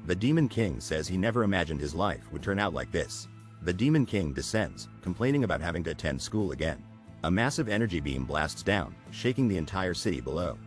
The Demon King says he never imagined his life would turn out like this. The Demon King descends, complaining about having to attend school again. A massive energy beam blasts down, shaking the entire city below.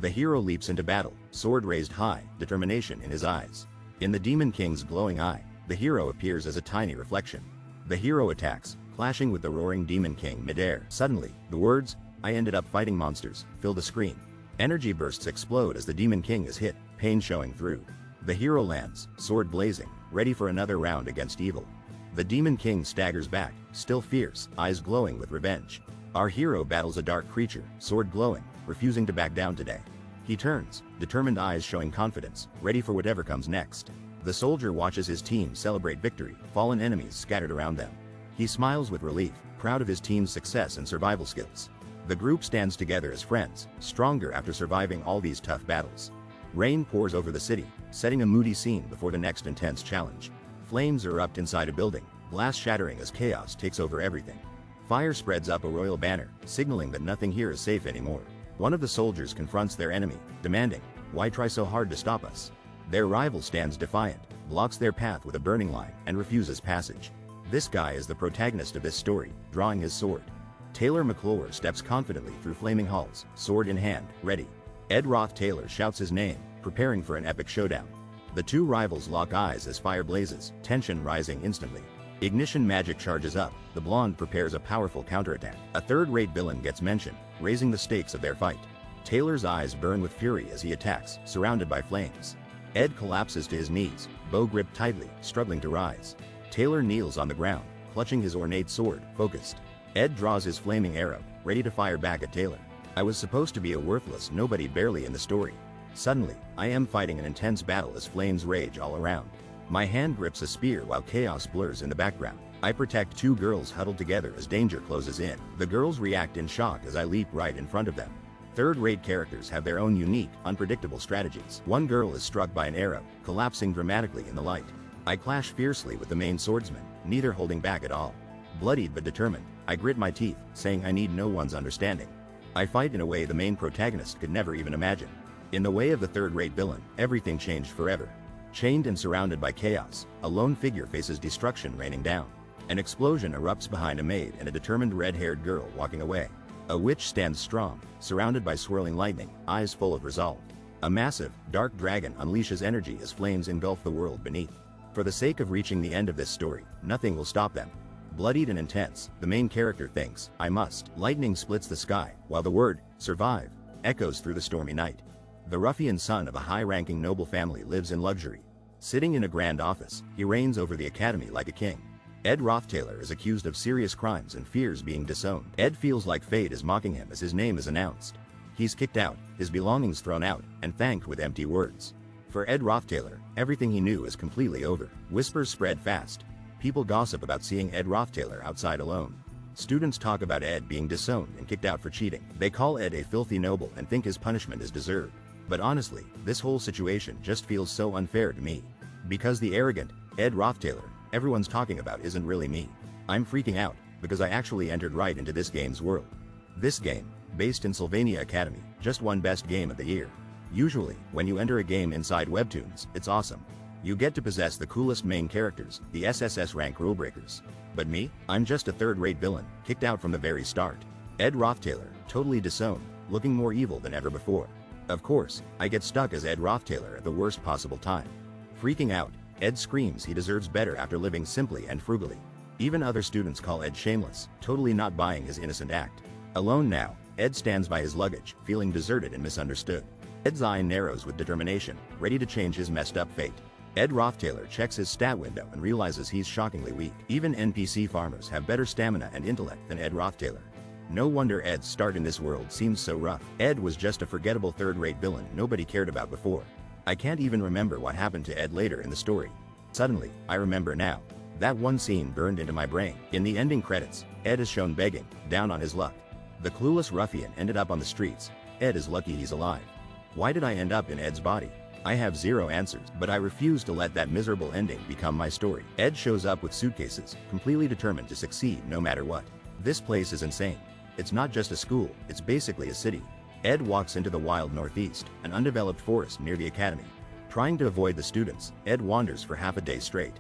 The hero leaps into battle, sword raised high, determination in his eyes. In the Demon King's glowing eye, the hero appears as a tiny reflection. The hero attacks, clashing with the roaring Demon King midair. Suddenly, the words, "I ended up fighting monsters," fill the screen. Energy bursts explode as the Demon King is hit, pain showing through. The hero lands, sword blazing, ready for another round against evil. The Demon King staggers back, still fierce, eyes glowing with revenge. Our hero battles a dark creature, sword glowing, refusing to back down today. He turns, determined eyes showing confidence, ready for whatever comes next. The soldier watches his team celebrate victory, fallen enemies scattered around them. He smiles with relief, proud of his team's success and survival skills. The group stands together as friends, stronger after surviving all these tough battles. Rain pours over the city, setting a moody scene before the next intense challenge. Flames erupt inside a building, glass shattering as chaos takes over everything. Fire spreads up a royal banner, signaling that nothing here is safe anymore. One of the soldiers confronts their enemy, demanding, "Why try so hard to stop us?" Their rival stands defiant, blocks their path with a burning line, and refuses passage. This guy is the protagonist of this story, drawing his sword. Taylor McClure steps confidently through flaming halls, sword in hand, ready. Ed Roth Taylor shouts his name, preparing for an epic showdown. The two rivals lock eyes as fire blazes, tension rising instantly. Ignition magic charges up, the blonde prepares a powerful counterattack. A third-rate villain gets mentioned, raising the stakes of their fight. Taylor's eyes burn with fury as he attacks, surrounded by flames. Ed collapses to his knees, bow gripped tightly, struggling to rise. Taylor kneels on the ground, clutching his ornate sword, focused. Ed draws his flaming arrow, ready to fire back at Taylor. I was supposed to be a worthless nobody barely in the story. Suddenly, I am fighting an intense battle as flames rage all around. My hand grips a spear while chaos blurs in the background. I protect two girls huddled together as danger closes in. The girls react in shock as I leap right in front of them. Third-rate characters have their own unique, unpredictable strategies. One girl is struck by an arrow, collapsing dramatically in the light. I clash fiercely with the main swordsman, neither holding back at all. Bloodied but determined, I grit my teeth, saying I need no one's understanding. I fight in a way the main protagonist could never even imagine. In the way of the third-rate villain, everything changed forever. Chained and surrounded by chaos, a lone figure faces destruction raining down. An explosion erupts behind a maid and a determined red-haired girl walking away. A witch stands strong, surrounded by swirling lightning, eyes full of resolve. A massive, dark dragon unleashes energy as flames engulf the world beneath. For the sake of reaching the end of this story, nothing will stop them. Bloodied and intense, the main character thinks, "I must." Lightning splits the sky, while the word, "survive," echoes through the stormy night. The ruffian son of a high-ranking noble family lives in luxury. Sitting in a grand office, he reigns over the academy like a king. Ed Roth Taylor is accused of serious crimes and fears being disowned. Ed feels like fate is mocking him as his name is announced. He's kicked out, his belongings thrown out, and thanked with empty words. For Ed Roth Taylor, everything he knew is completely over. Whispers spread fast. People gossip about seeing Ed Roth Taylor outside alone. Students talk about Ed being disowned and kicked out for cheating. They call Ed a filthy noble and think his punishment is deserved. But honestly, this whole situation just feels so unfair to me. Because the arrogant, Ed Roth Taylor, everyone's talking about isn't really me. I'm freaking out, because I actually entered right into this game's world. This game, based in Sylvania Academy, just won Best Game of the Year. Usually, when you enter a game inside Webtoons, it's awesome. You get to possess the coolest main characters, the SSS rank rulebreakers. But me, I'm just a third-rate villain, kicked out from the very start. Ed Roth Taylor, totally disowned, looking more evil than ever before. Of course, I get stuck as Ed Roth Taylor at the worst possible time. Freaking out, Ed screams he deserves better after living simply and frugally. Even other students call Ed shameless, totally not buying his innocent act. Alone now, Ed stands by his luggage, feeling deserted and misunderstood. Ed's eye narrows with determination, ready to change his messed up fate. Ed Roth Taylor checks his stat window and realizes he's shockingly weak. Even NPC farmers have better stamina and intellect than Ed Roth Taylor. No wonder Ed's start in this world seems so rough. Ed was just a forgettable third-rate villain nobody cared about before. I can't even remember what happened to Ed later in the story. Suddenly, I remember now. That one scene burned into my brain. In the ending credits, Ed is shown begging, down on his luck. The clueless ruffian ended up on the streets. Ed is lucky he's alive. Why did I end up in Ed's body? I have zero answers, but I refuse to let that miserable ending become my story. Ed shows up with suitcases, completely determined to succeed no matter what. This place is insane. It's not just a school, it's basically a city. Ed walks into the wild northeast, an undeveloped forest near the academy. Trying to avoid the students, Ed wanders for half a day straight.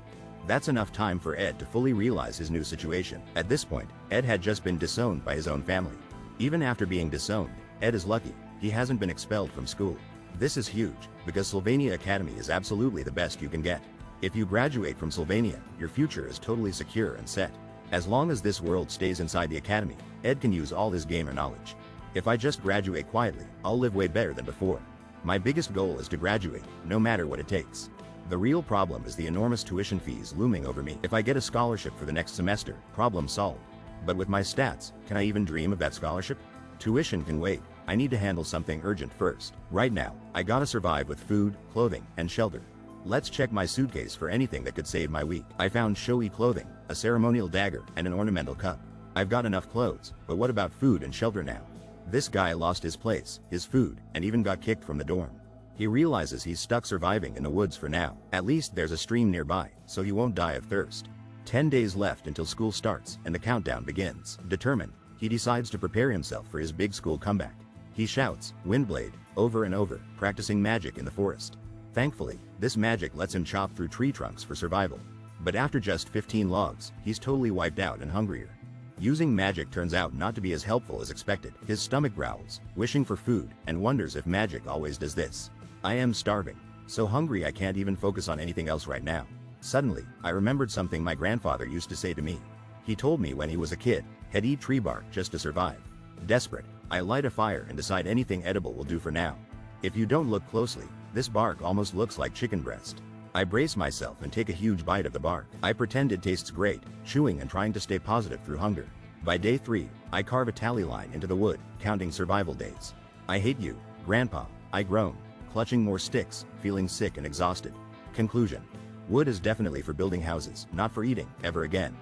That's enough time for Ed to fully realize his new situation. At this point, Ed had just been disowned by his own family. Even after being disowned, Ed is lucky he hasn't been expelled from school. This is huge, because Sylvania Academy is absolutely the best you can get. If you graduate from Sylvania, your future is totally secure and set. As long as this world stays inside the academy, Ed can use all his gamer knowledge. If I just graduate quietly, I'll live way better than before. My biggest goal is to graduate, no matter what it takes. The real problem is the enormous tuition fees looming over me. If I get a scholarship for the next semester, problem solved. But with my stats, can I even dream of that scholarship? Tuition can wait. I need to handle something urgent first. Right now, I gotta survive with food, clothing, and shelter. Let's check my suitcase for anything that could save my week. I found showy clothing, a ceremonial dagger, and an ornamental cup. I've got enough clothes, but what about food and shelter now? This guy lost his place, his food, and even got kicked from the dorm. He realizes he's stuck surviving in the woods for now. At least there's a stream nearby, so he won't die of thirst. 10 days left until school starts, and the countdown begins. Determined, he decides to prepare himself for his big school comeback. He shouts, "Windblade," over and over, practicing magic in the forest. Thankfully, this magic lets him chop through tree trunks for survival. But after just 15 logs, he's totally wiped out and hungrier. Using magic turns out not to be as helpful as expected. His stomach growls, wishing for food, and wonders if magic always does this. I am starving. So hungry I can't even focus on anything else right now. Suddenly, I remembered something my grandfather used to say to me. He told me when he was a kid, he'd eat tree bark just to survive. Desperate, I light a fire and decide anything edible will do for now. If you don't look closely, this bark almost looks like chicken breast. I brace myself and take a huge bite of the bark. I pretend it tastes great, chewing and trying to stay positive through hunger. By day 3, I carve a tally line into the wood, counting survival days. I hate you, Grandpa, I groan, clutching more sticks, feeling sick and exhausted. Conclusion. Wood is definitely for building houses, not for eating, ever again.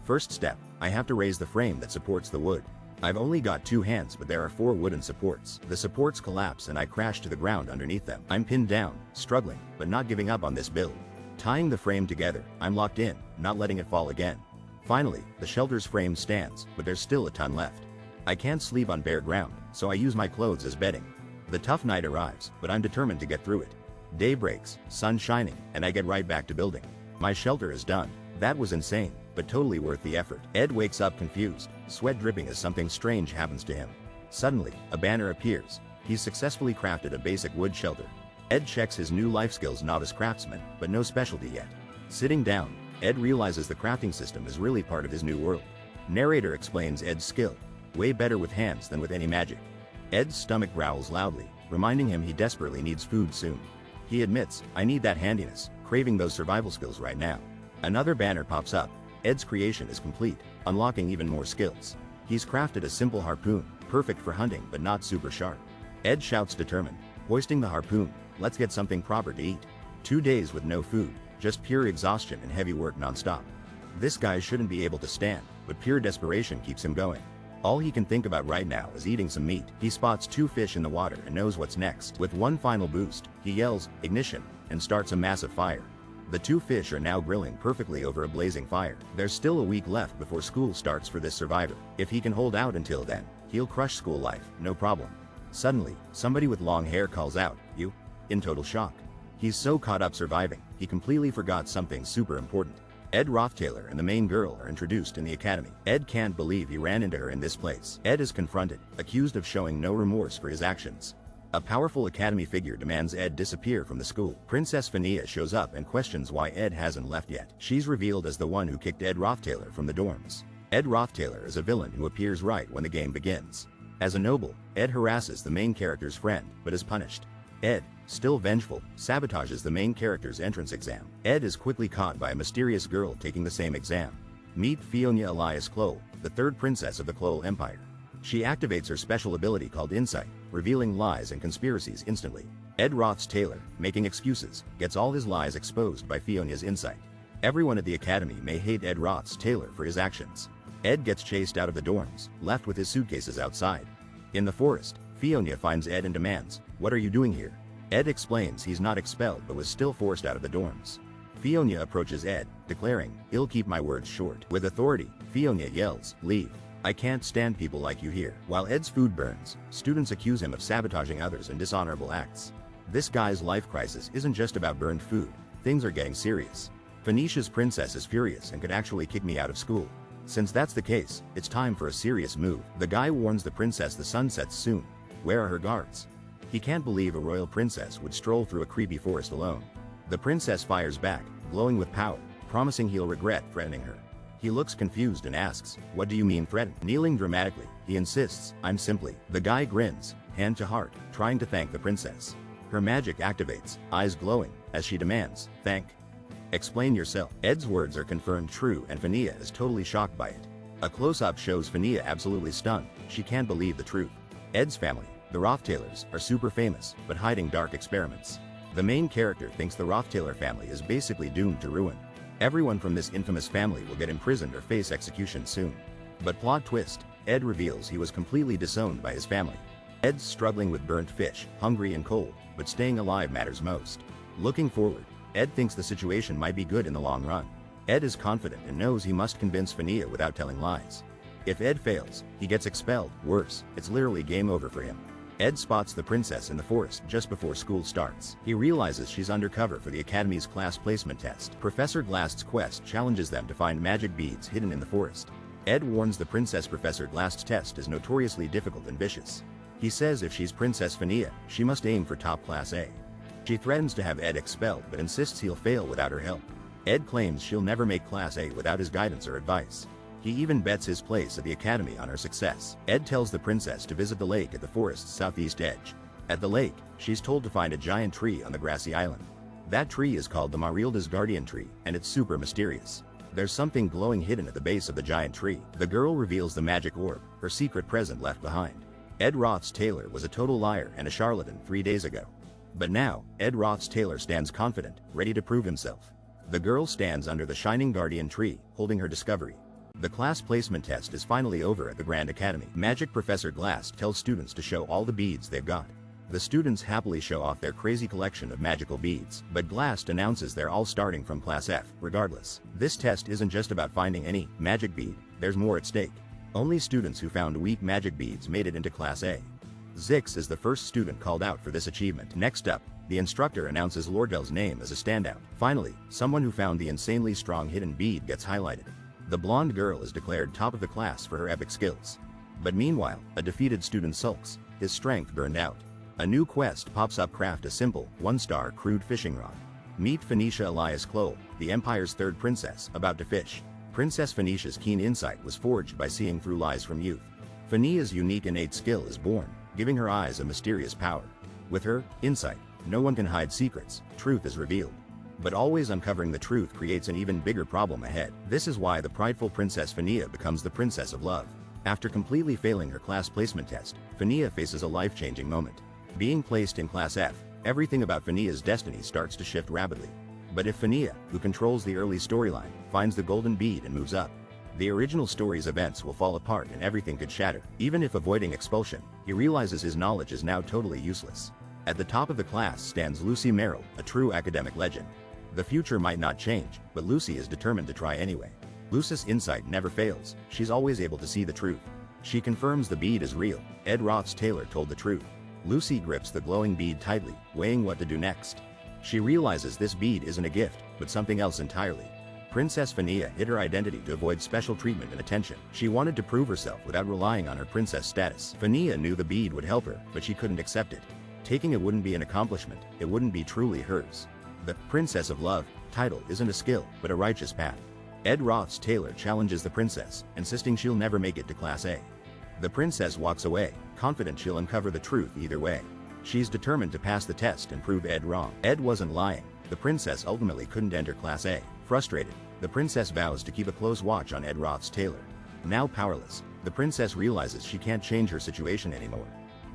First step, I have to raise the frame that supports the wood. I've only got 2 hands, but there are 4 wooden supports. The supports collapse and I crash to the ground underneath them. I'm pinned down, struggling, but not giving up on this build. Tying the frame together, I'm locked in, not letting it fall again. Finally, the shelter's frame stands, but there's still a ton left. I can't sleep on bare ground, so I use my clothes as bedding. The tough night arrives, but I'm determined to get through it. Day breaks, sun shining, and I get right back to building. My shelter is done. That was insane, but totally worth the effort. Ed wakes up confused, sweat dripping as something strange happens to him. Suddenly, a banner appears. He's successfully crafted a basic wood shelter. Ed checks his new life skills: novice craftsman, but no specialty yet. Sitting down, Ed realizes the crafting system is really part of his new world. Narrator explains Ed's skill, way better with hands than with any magic. Ed's stomach growls loudly, reminding him he desperately needs food soon. He admits, I need that handiness, craving those survival skills right now. Another banner pops up. Ed's creation is complete, unlocking even more skills. He's crafted a simple harpoon, perfect for hunting but not super sharp. Ed shouts determined, hoisting the harpoon, let's get something proper to eat. 2 days with no food, just pure exhaustion and heavy work non-stop. This guy shouldn't be able to stand, but pure desperation keeps him going. All he can think about right now is eating some meat. He spots 2 fish in the water and knows what's next. With one final boost, he yells, ignition, and starts a massive fire. The 2 fish are now grilling perfectly over a blazing fire. There's still a week left before school starts for this survivor. If he can hold out until then, he'll crush school life, no problem. Suddenly, somebody with long hair calls out, "You?" in total shock. He's so caught up surviving, he completely forgot something super important. Ed Rothtaylor and the main girl are introduced in the academy. Ed can't believe he ran into her in this place. Ed is confronted, accused of showing no remorse for his actions. A powerful academy figure demands Ed disappear from the school. Princess Sylvania shows up and questions why Ed hasn't left yet. She's revealed as the one who kicked Ed Rothtaylor from the dorms. Ed Rothtaylor is a villain who appears right when the game begins. As a noble, Ed harasses the main character's friend, but is punished. Ed, still vengeful, sabotages the main character's entrance exam. Ed is quickly caught by a mysterious girl taking the same exam. Meet Fiona Elias Clole, the 3rd princess of the Clole Empire. She activates her special ability called Insight, revealing lies and conspiracies instantly. Ed Rothtaylor, making excuses, gets all his lies exposed by Fiona's insight. Everyone at the academy may hate Ed Rothtaylor for his actions. Ed gets chased out of the dorms, left with his suitcases outside. In the forest, Fiona finds Ed and demands, "What are you doing here?" Ed explains he's not expelled but was still forced out of the dorms. Fiona approaches Ed, declaring, "He'll keep my words short." With authority, Fiona yells, "Leave. I can't stand people like you here." While Ed's food burns, students accuse him of sabotaging others and dishonorable acts. This guy's life crisis isn't just about burned food, things are getting serious. Phoenicia's princess is furious and could actually kick me out of school. Since that's the case, it's time for a serious move. The guy warns the princess the sun sets soon. Where are her guards? He can't believe a royal princess would stroll through a creepy forest alone. The princess fires back, glowing with power, promising he'll regret threatening her. He looks confused and asks, "What do you mean threaten?" Kneeling dramatically, he insists, "I'm simply." The guy grins, hand to heart, trying to thank the princess. Her magic activates, eyes glowing, as she demands, "Thank. Explain yourself." Ed's words are confirmed true and Fania is totally shocked by it. A close-up shows Fania absolutely stunned. She can't believe the truth. Ed's family, the Rothtailers, are super famous, but hiding dark experiments. The main character thinks the Rothtailor family is basically doomed to ruin. Everyone from this infamous family will get imprisoned or face execution soon. But plot twist, Ed reveals he was completely disowned by his family. Ed's struggling with burnt fish, hungry and cold, but staying alive matters most. Looking forward, Ed thinks the situation might be good in the long run. Ed is confident and knows he must convince Fania without telling lies. If Ed fails, he gets expelled. Worse, it's literally game over for him. Ed spots the princess in the forest just before school starts. He realizes she's undercover for the Academy's class placement test. Professor Glast's quest challenges them to find magic beads hidden in the forest. Ed warns the princess Professor Glast's test is notoriously difficult and vicious. He says if she's Princess Fania, she must aim for top class A. She threatens to have Ed expelled but insists he'll fail without her help. Ed claims she'll never make class A without his guidance or advice. He even bets his place at the Academy on her success. Ed tells the princess to visit the lake at the forest's southeast edge. At the lake, she's told to find a giant tree on the grassy island. That tree is called the Marilda's Guardian Tree, and it's super mysterious. There's something glowing hidden at the base of the giant tree. The girl reveals the magic orb, her secret present left behind. Ed Roth's-Taylor was a total liar and a charlatan 3 days ago. But now, Ed Roth's-Taylor stands confident, ready to prove himself. The girl stands under the shining guardian tree, holding her discovery. The class placement test is finally over at the Grand Academy. Magic Professor Glast tells students to show all the beads they've got. The students happily show off their crazy collection of magical beads, but Glast announces they're all starting from Class F, regardless. This test isn't just about finding any magic bead, there's more at stake. Only students who found weak magic beads made it into Class A. Zix is the first student called out for this achievement. Next up, the instructor announces Lordell's name as a standout. Finally, someone who found the insanely strong hidden bead gets highlighted. The blonde girl is declared top of the class for her epic skills. But meanwhile, a defeated student sulks, his strength burned out. A new quest pops up: craft a simple, one-star crude fishing rod. Meet Phoenicia Elias Clole, the Empire's third princess, about to fish. Princess Phoenicia's keen insight was forged by seeing through lies from youth. Phenia's unique innate skill is born, giving her eyes a mysterious power. With her insight, no one can hide secrets, truth is revealed. But always uncovering the truth creates an even bigger problem ahead. This is why the prideful Princess Phania becomes the Princess of Love. After completely failing her class placement test, Phania faces a life-changing moment. Being placed in Class F, everything about Phania's destiny starts to shift rapidly. But if Phania, who controls the early storyline, finds the golden bead and moves up, the original story's events will fall apart and everything could shatter. Even if avoiding expulsion, he realizes his knowledge is now totally useless. At the top of the class stands Lucy Merrill, a true academic legend. The future might not change, but Lucy is determined to try anyway. Lucy's insight never fails, she's always able to see the truth. She confirms the bead is real. Ed Roth's-Taylor told the truth. Lucy grips the glowing bead tightly, weighing what to do next. She realizes this bead isn't a gift, but something else entirely. Princess Phania hid her identity to avoid special treatment and attention. She wanted to prove herself without relying on her princess status. Phania knew the bead would help her, but she couldn't accept it. Taking it wouldn't be an accomplishment, it wouldn't be truly hers. The Princess of Love title isn't a skill, but a righteous path. Ed Roth's-Taylor challenges the princess, insisting she'll never make it to Class A. The princess walks away, confident she'll uncover the truth either way. She's determined to pass the test and prove Ed wrong. Ed wasn't lying. The princess ultimately couldn't enter Class A. Frustrated, the princess vows to keep a close watch on Ed Roth's-Taylor. Now powerless, the princess realizes she can't change her situation anymore.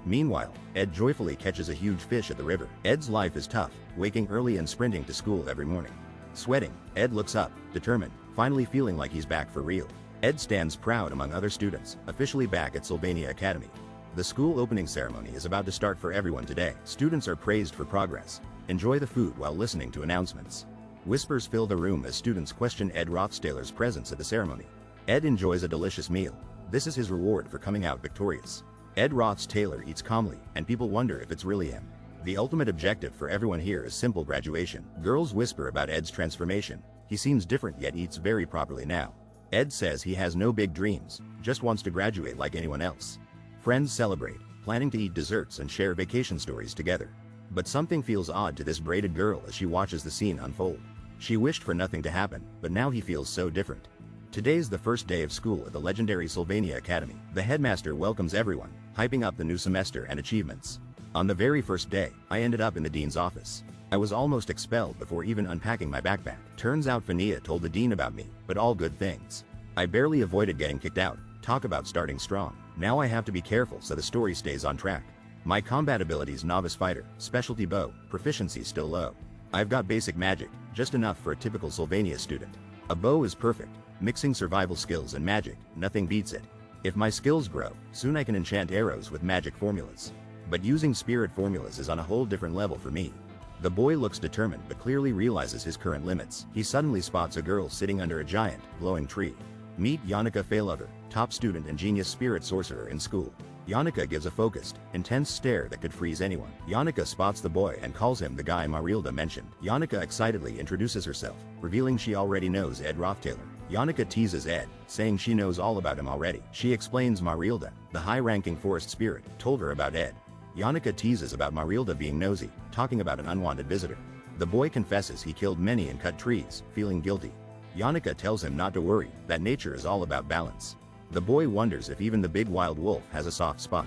Meanwhile, Ed joyfully catches a huge fish at the river. Ed's life is tough, waking early and sprinting to school every morning. Sweating, Ed looks up, determined, finally feeling like he's back for real. Ed stands proud among other students, officially back at Sylvania Academy. The school opening ceremony is about to start for everyone today. Students are praised for progress. Enjoy the food while listening to announcements. Whispers fill the room as students question Ed Roth's-Taylor's presence at the ceremony. Ed enjoys a delicious meal. This is his reward for coming out victorious. Ed Roth's-Taylor eats calmly, and people wonder if it's really him. The ultimate objective for everyone here is simple graduation. Girls whisper about Ed's transformation. He seems different yet eats very properly now. Ed says he has no big dreams, just wants to graduate like anyone else. Friends celebrate, planning to eat desserts and share vacation stories together. But something feels odd to this braided girl as she watches the scene unfold. She wished for nothing to happen, but now he feels so different. Today's the first day of school at the legendary Sylvania Academy. The headmaster welcomes everyone, hyping up the new semester and achievements. On the very first day, I ended up in the dean's office. I was almost expelled before even unpacking my backpack. Turns out Fania told the dean about me, but all good things. I barely avoided getting kicked out. Talk about starting strong. Now I have to be careful so the story stays on track. My combat abilities: novice fighter, specialty bow, proficiency still low. I've got basic magic, just enough for a typical Sylvania student. A bow is perfect. Mixing survival skills and magic, nothing beats it. If my skills grow, soon I can enchant arrows with magic formulas. But using spirit formulas is on a whole different level for me. The boy looks determined but clearly realizes his current limits. He suddenly spots a girl sitting under a giant, glowing tree. Meet Yannicka Faylover, top student and genius spirit sorcerer in school. Yannicka gives a focused, intense stare that could freeze anyone. Yannicka spots the boy and calls him the guy Marilda mentioned. Yannicka excitedly introduces herself, revealing she already knows Ed Rothtaylor. Yannicka teases Ed, saying she knows all about him already. She explains Marilda, the high-ranking forest spirit, told her about Ed. Yannicka teases about Marilda being nosy, talking about an unwanted visitor. The boy confesses he killed many and cut trees, feeling guilty. Yannicka tells him not to worry, that nature is all about balance. The boy wonders if even the big wild wolf has a soft spot.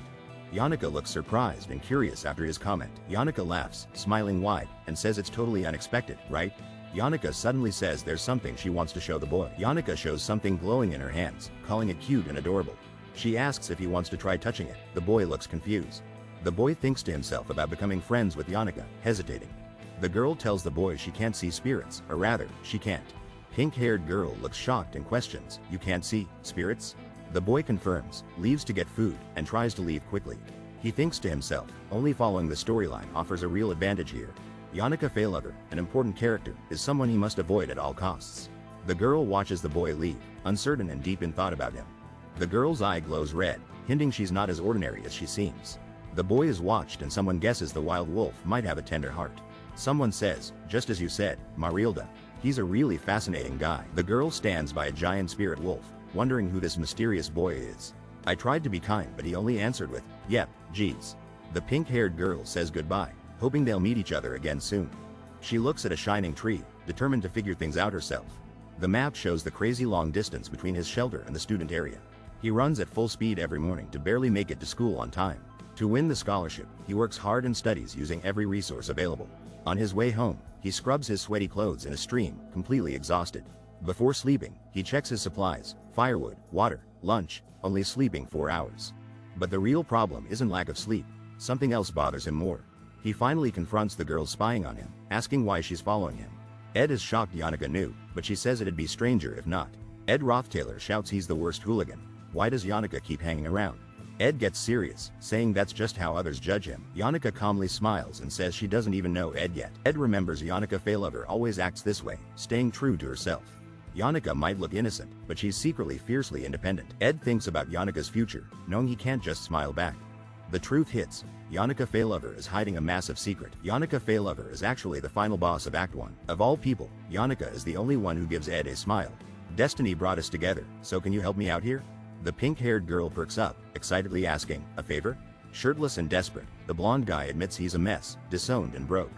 Yannicka looks surprised and curious after his comment. Yannicka laughs, smiling wide, and says it's totally unexpected, right? Yannicka suddenly says there's something she wants to show the boy. Yannicka shows something glowing in her hands, calling it cute and adorable. She asks if he wants to try touching it. The boy looks confused. The boy thinks to himself about becoming friends with Yannicka, hesitating. The girl tells the boy she can't see spirits, or rather, she can't. Pink-haired girl looks shocked and questions, "You can't see spirits?" The boy confirms, leaves to get food, and tries to leave quickly. He thinks to himself, only following the storyline offers a real advantage here. Yannicka Faylover, an important character, is someone he must avoid at all costs. The girl watches the boy leave, uncertain and deep in thought about him. The girl's eye glows red, hinting she's not as ordinary as she seems. The boy is watched and someone guesses the wild wolf might have a tender heart. Someone says, "Just as you said, Marilda. He's a really fascinating guy." The girl stands by a giant spirit wolf, wondering who this mysterious boy is. I tried to be kind, but he only answered with, "Yep, geez." The pink-haired girl says goodbye, hoping they'll meet each other again soon. She looks at a shining tree, determined to figure things out herself. The map shows the crazy long distance between his shelter and the student area. He runs at full speed every morning to barely make it to school on time. To win the scholarship, he works hard and studies using every resource available. On his way home, he scrubs his sweaty clothes in a stream, completely exhausted. Before sleeping, he checks his supplies, firewood, water, lunch, only sleeping 4 hours. But the real problem isn't lack of sleep. Something else bothers him more. He finally confronts the girl spying on him, asking why she's following him. Ed is shocked Yannicka knew, but she says it'd be stranger if not. Ed Rothtaylor shouts he's the worst hooligan. Why does Yannicka keep hanging around? Ed gets serious, saying that's just how others judge him. Yannicka calmly smiles and says she doesn't even know Ed yet. Ed remembers Yannicka Faylover always acts this way, staying true to herself. Yannicka might look innocent, but she's secretly fiercely independent. Ed thinks about Yannicka's future, knowing he can't just smile back. The truth hits. Yannicka Faylover is hiding a massive secret. Yannicka Faylover is actually the final boss of Act 1. Of all people, Yannicka is the only one who gives Ed a smile. Destiny brought us together, so can you help me out here? The pink-haired girl perks up, excitedly asking, "A favor?" Shirtless and desperate, the blonde guy admits he's a mess, disowned and broke.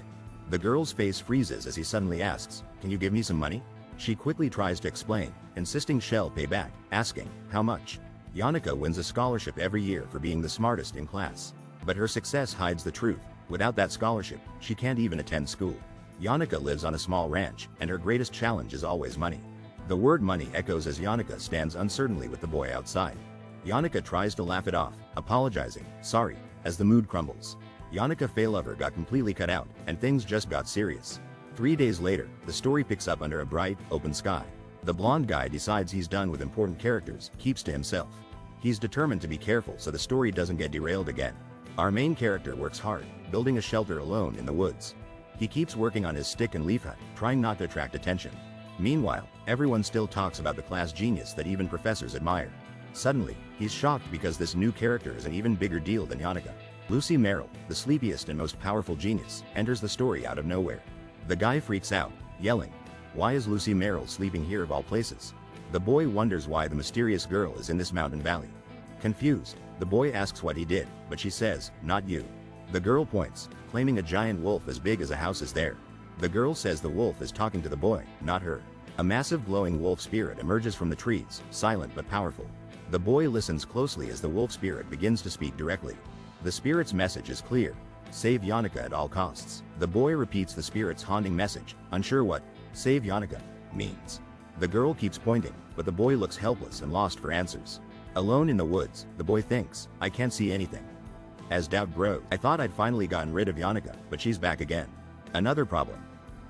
The girl's face freezes as he suddenly asks, "Can you give me some money?" She quickly tries to explain, insisting she'll pay back, asking, "How much?" Yannicka wins a scholarship every year for being the smartest in class. But her success hides the truth. Without that scholarship, she can't even attend school. Yannicka lives on a small ranch, and her greatest challenge is always money. The word money echoes as Yannicka stands uncertainly with the boy outside. Yannicka tries to laugh it off, apologizing, "Sorry," as the mood crumbles. Yannicka Faylover got completely cut out, and things just got serious. 3 days later, the story picks up under a bright, open sky. The blonde guy decides he's done with important characters, keeps to himself. He's determined to be careful so the story doesn't get derailed again. Our main character works hard, building a shelter alone in the woods. He keeps working on his stick and leaf hut, trying not to attract attention. Meanwhile, everyone still talks about the class genius that even professors admire. Suddenly, he's shocked because this new character is an even bigger deal than Yannicka. Lucy Merrill, the sleepiest and most powerful genius, enters the story out of nowhere. The guy freaks out, yelling, "Why is Lucy Merrill sleeping here of all places?" The boy wonders why the mysterious girl is in this mountain valley. Confused, the boy asks what he did, but she says, "Not you." The girl points, claiming a giant wolf as big as a house is there. The girl says the wolf is talking to the boy, not her. A massive glowing wolf spirit emerges from the trees, silent but powerful. The boy listens closely as the wolf spirit begins to speak directly. The spirit's message is clear: save Yannicka at all costs. The boy repeats the spirit's haunting message, unsure what "save Yannicka" means. The girl keeps pointing, but the boy looks helpless and lost for answers. Alone in the woods, the boy thinks, "I can't see anything." As doubt grows, "I thought I'd finally gotten rid of Yannicka, but she's back again." Another problem.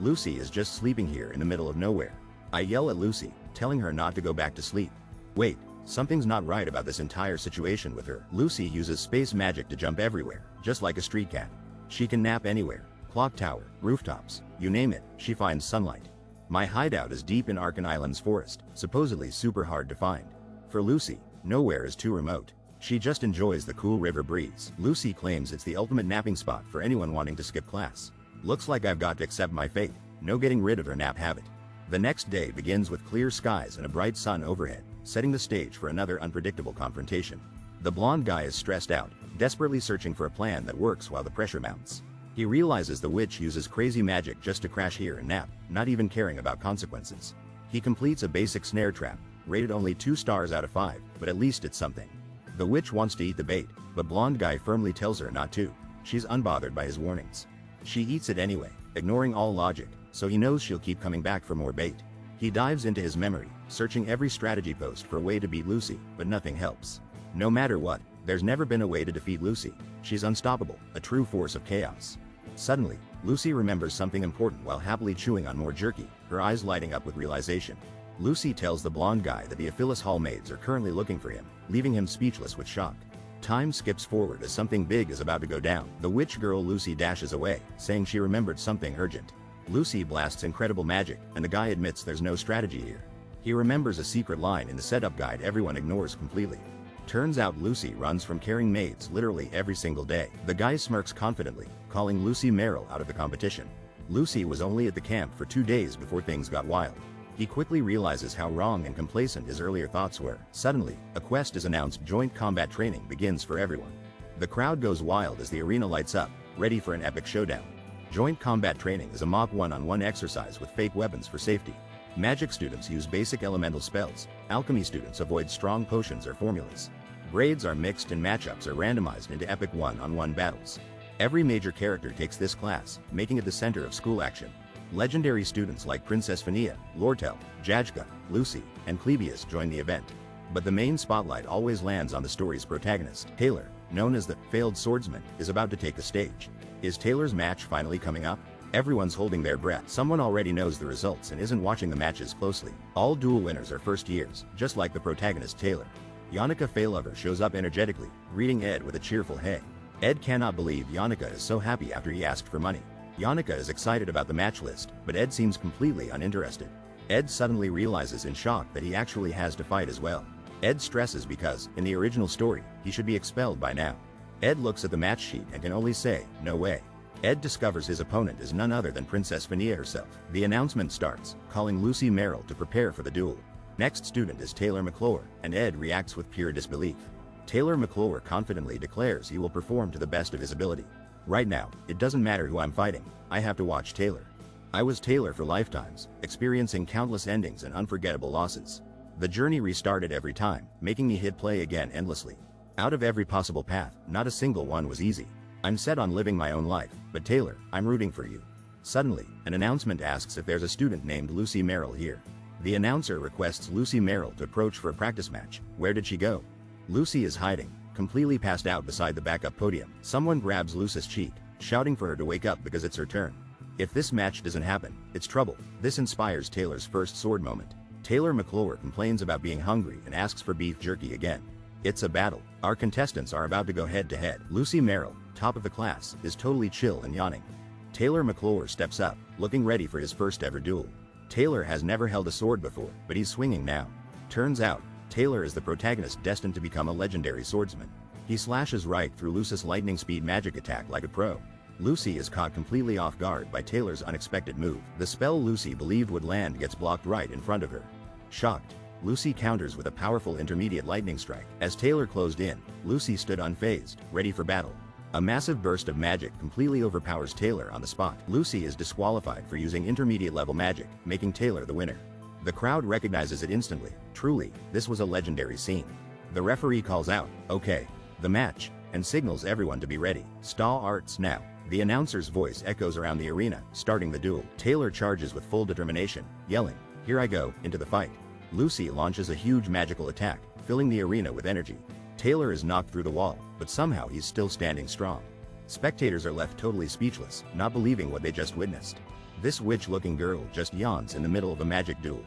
Lucy is just sleeping here in the middle of nowhere. I yell at Lucy, telling her not to go back to sleep. Wait, something's not right about this entire situation with her. Lucy uses space magic to jump everywhere, just like a street cat. She can nap anywhere, clock tower, rooftops, you name it, she finds sunlight. My hideout is deep in Arkan Island's forest, supposedly super hard to find. For Lucy, nowhere is too remote. She just enjoys the cool river breeze. Lucy claims it's the ultimate napping spot for anyone wanting to skip class. Looks like I've got to accept my fate. No getting rid of her nap habit. The next day begins with clear skies and a bright sun overhead, setting the stage for another unpredictable confrontation. The blonde guy is stressed out, desperately searching for a plan that works while the pressure mounts. He realizes the witch uses crazy magic just to crash here and nap, not even caring about consequences. He completes a basic snare trap, rated only 2 stars out of 5, but at least it's something. The witch wants to eat the bait, but blonde guy firmly tells her not to. She's unbothered by his warnings. She eats it anyway, ignoring all logic, so he knows she'll keep coming back for more bait. He dives into his memory, searching every strategy post for a way to beat Lucy, but nothing helps. No matter what, there's never been a way to defeat Lucy. She's unstoppable, a true force of chaos. Suddenly, Lucy remembers something important while happily chewing on more jerky, her eyes lighting up with realization. Lucy tells the blonde guy that the Aphilis Hall maids are currently looking for him, leaving him speechless with shock. Time skips forward as something big is about to go down. The witch girl Lucy dashes away, saying she remembered something urgent. Lucy blasts incredible magic, and the guy admits there's no strategy here. He remembers a secret line in the setup guide everyone ignores completely. Turns out Lucy runs from carrying maids literally every single day. The guy smirks confidently, calling Lucy Merrill out of the competition. Lucy was only at the camp for 2 days before things got wild. He quickly realizes how wrong and complacent his earlier thoughts were. Suddenly, a quest is announced: joint combat training begins for everyone. The crowd goes wild as the arena lights up, ready for an epic showdown. Joint combat training is a mock one-on-one exercise with fake weapons for safety. Magic students use basic elemental spells. Alchemy students avoid strong potions or formulas. Grades are mixed and matchups are randomized into epic one-on-one battles. Every major character takes this class, making it the center of school action. Legendary students like Princess Fania, Lortel, Jajka, Lucy, and Clebius join the event. But the main spotlight always lands on the story's protagonist. Taylor, known as the failed swordsman, is about to take the stage. Is Taylor's match finally coming up? Everyone's holding their breath. Someone already knows the results and isn't watching the matches closely. All duel winners are first years, just like the protagonist Taylor. Yannicka Failover shows up energetically, greeting Ed with a cheerful hey. Ed cannot believe Yannicka is so happy after he asked for money. Yannicka is excited about the match list, but Ed seems completely uninterested. Ed suddenly realizes in shock that he actually has to fight as well. Ed stresses because, in the original story, he should be expelled by now. Ed looks at the match sheet and can only say, no way. Ed discovers his opponent is none other than Princess Fania herself. The announcement starts, calling Lucy Merrill to prepare for the duel. Next student is Taylor McClure, and Ed reacts with pure disbelief. Taylor McClure confidently declares he will perform to the best of his ability. Right now, it doesn't matter who I'm fighting, I have to watch Taylor. I was Taylor for lifetimes, experiencing countless endings and unforgettable losses. The journey restarted every time, making me hit play again endlessly. Out of every possible path, not a single one was easy. I'm set on living my own life, but Taylor, I'm rooting for you. Suddenly, an announcement asks if there's a student named Lucy Merrill here. The announcer requests Lucy Merrill to approach for a practice match. Where did she go? Lucy is hiding, completely passed out beside the backup podium. Someone grabs Lucy's cheek, shouting for her to wake up because it's her turn. If this match doesn't happen, it's trouble. This inspires Taylor's first sword moment. Taylor McClure complains about being hungry and asks for beef jerky again. It's a battle. Our contestants are about to go head to head. Lucy Merrill, top of the class, is totally chill and yawning. Taylor McClure steps up, looking ready for his first ever duel. Taylor has never held a sword before, but he's swinging now. Turns out, Taylor is the protagonist destined to become a legendary swordsman. He slashes right through Lucy's lightning speed magic attack like a pro. Lucy is caught completely off guard by Taylor's unexpected move. The spell Lucy believed would land gets blocked right in front of her. Shocked, Lucy counters with a powerful intermediate lightning strike. As Taylor closed in, Lucy stood unfazed, ready for battle. A massive burst of magic completely overpowers Taylor on the spot. Lucy is disqualified for using intermediate level magic, making Taylor the winner. The crowd recognizes it instantly. Truly, this was a legendary scene. The referee calls out, "Okay, the match," and signals everyone to be ready. Starts now. The announcer's voice echoes around the arena, starting the duel. Taylor charges with full determination, yelling, "Here I go," into the fight. Lucy launches a huge magical attack, filling the arena with energy. Taylor is knocked through the wall, but somehow he's still standing strong. Spectators are left totally speechless, not believing what they just witnessed. This witch-looking girl just yawns in the middle of a magic duel.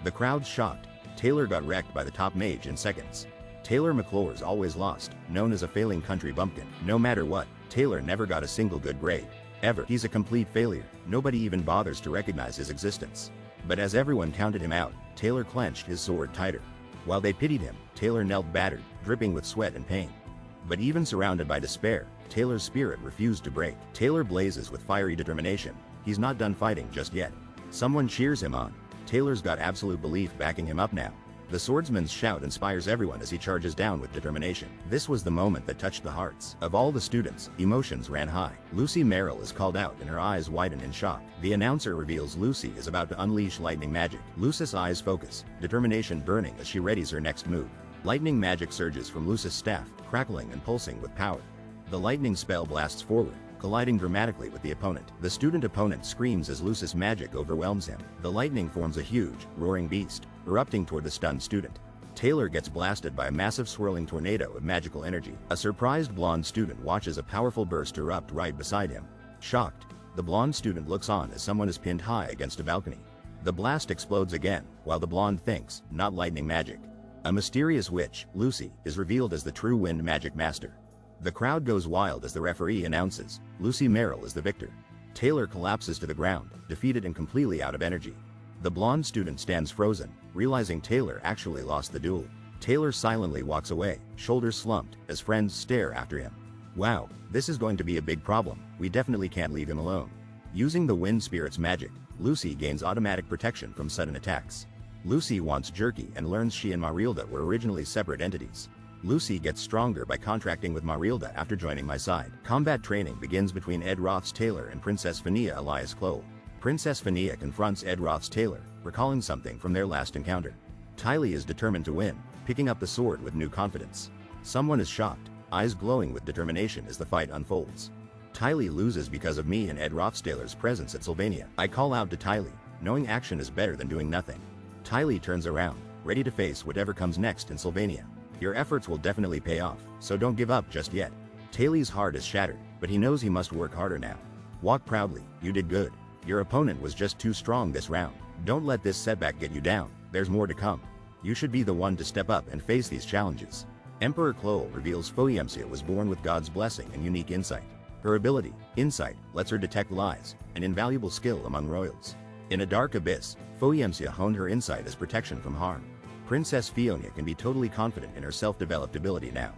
The crowd's shocked. Taylor got wrecked by the top mage in seconds. Taylor McClure's always lost, known as a failing country bumpkin. No matter what, Taylor never got a single good grade. Ever. He's a complete failure. Nobody even bothers to recognize his existence. But as everyone counted him out, Taylor clenched his sword tighter. While they pitied him, Taylor knelt battered, dripping with sweat and pain. But even surrounded by despair, Taylor's spirit refused to break. Taylor blazes with fiery determination. He's not done fighting just yet. Someone cheers him on. Taylor's got absolute belief backing him up now. The swordsman's shout inspires everyone as he charges down with determination. This was the moment that touched the hearts of all the students. Emotions ran high. Lucy Merrill is called out and her eyes widen in shock. The announcer reveals Lucy is about to unleash lightning magic. Lucy's eyes focus, determination burning as she readies her next move. Lightning magic surges from Lucy's staff, crackling and pulsing with power. The lightning spell blasts forward, colliding dramatically with the opponent. The student opponent screams as Lucy's magic overwhelms him. The lightning forms a huge, roaring beast, erupting toward the stunned student. Taylor gets blasted by a massive swirling tornado of magical energy. A surprised blonde student watches a powerful burst erupt right beside him. Shocked, the blonde student looks on as someone is pinned high against a balcony. The blast explodes again, while the blonde thinks, not lightning magic. A mysterious witch, Lucy, is revealed as the true wind magic master. The crowd goes wild as the referee announces, Lucy Merrill is the victor. Taylor collapses to the ground, defeated and completely out of energy. The blonde student stands frozen, realizing Taylor actually lost the duel. Taylor silently walks away, shoulders slumped, as friends stare after him. Wow, this is going to be a big problem. We definitely can't leave him alone. Using the wind spirit's magic, Lucy gains automatic protection from sudden attacks. Lucy wants Jerky and learns she and Marilda were originally separate entities. Lucy gets stronger by contracting with Marilda after joining my side. Combat training begins between Ed Roth's Taylor and Princess Fania Elias Cole. Princess Fania confronts Ed Roth's Taylor, recalling something from their last encounter. Tylee is determined to win, picking up the sword with new confidence. Someone is shocked, eyes glowing with determination as the fight unfolds. Tylee loses because of me and Ed Roth's Taylor's presence at Sylvania. I call out to Tylee, knowing action is better than doing nothing. Tylee turns around, ready to face whatever comes next in Sylvania. Your efforts will definitely pay off, so don't give up just yet. Tylee's heart is shattered, but he knows he must work harder now. Walk proudly, you did good. Your opponent was just too strong this round. Don't let this setback get you down, there's more to come. You should be the one to step up and face these challenges. Emperor Clole reveals Foyemsia was born with God's blessing and unique insight. Her ability, insight, lets her detect lies, an invaluable skill among royals. In a dark abyss, Foyemsia honed her insight as protection from harm. Princess Fiona can be totally confident in her self-developed ability now.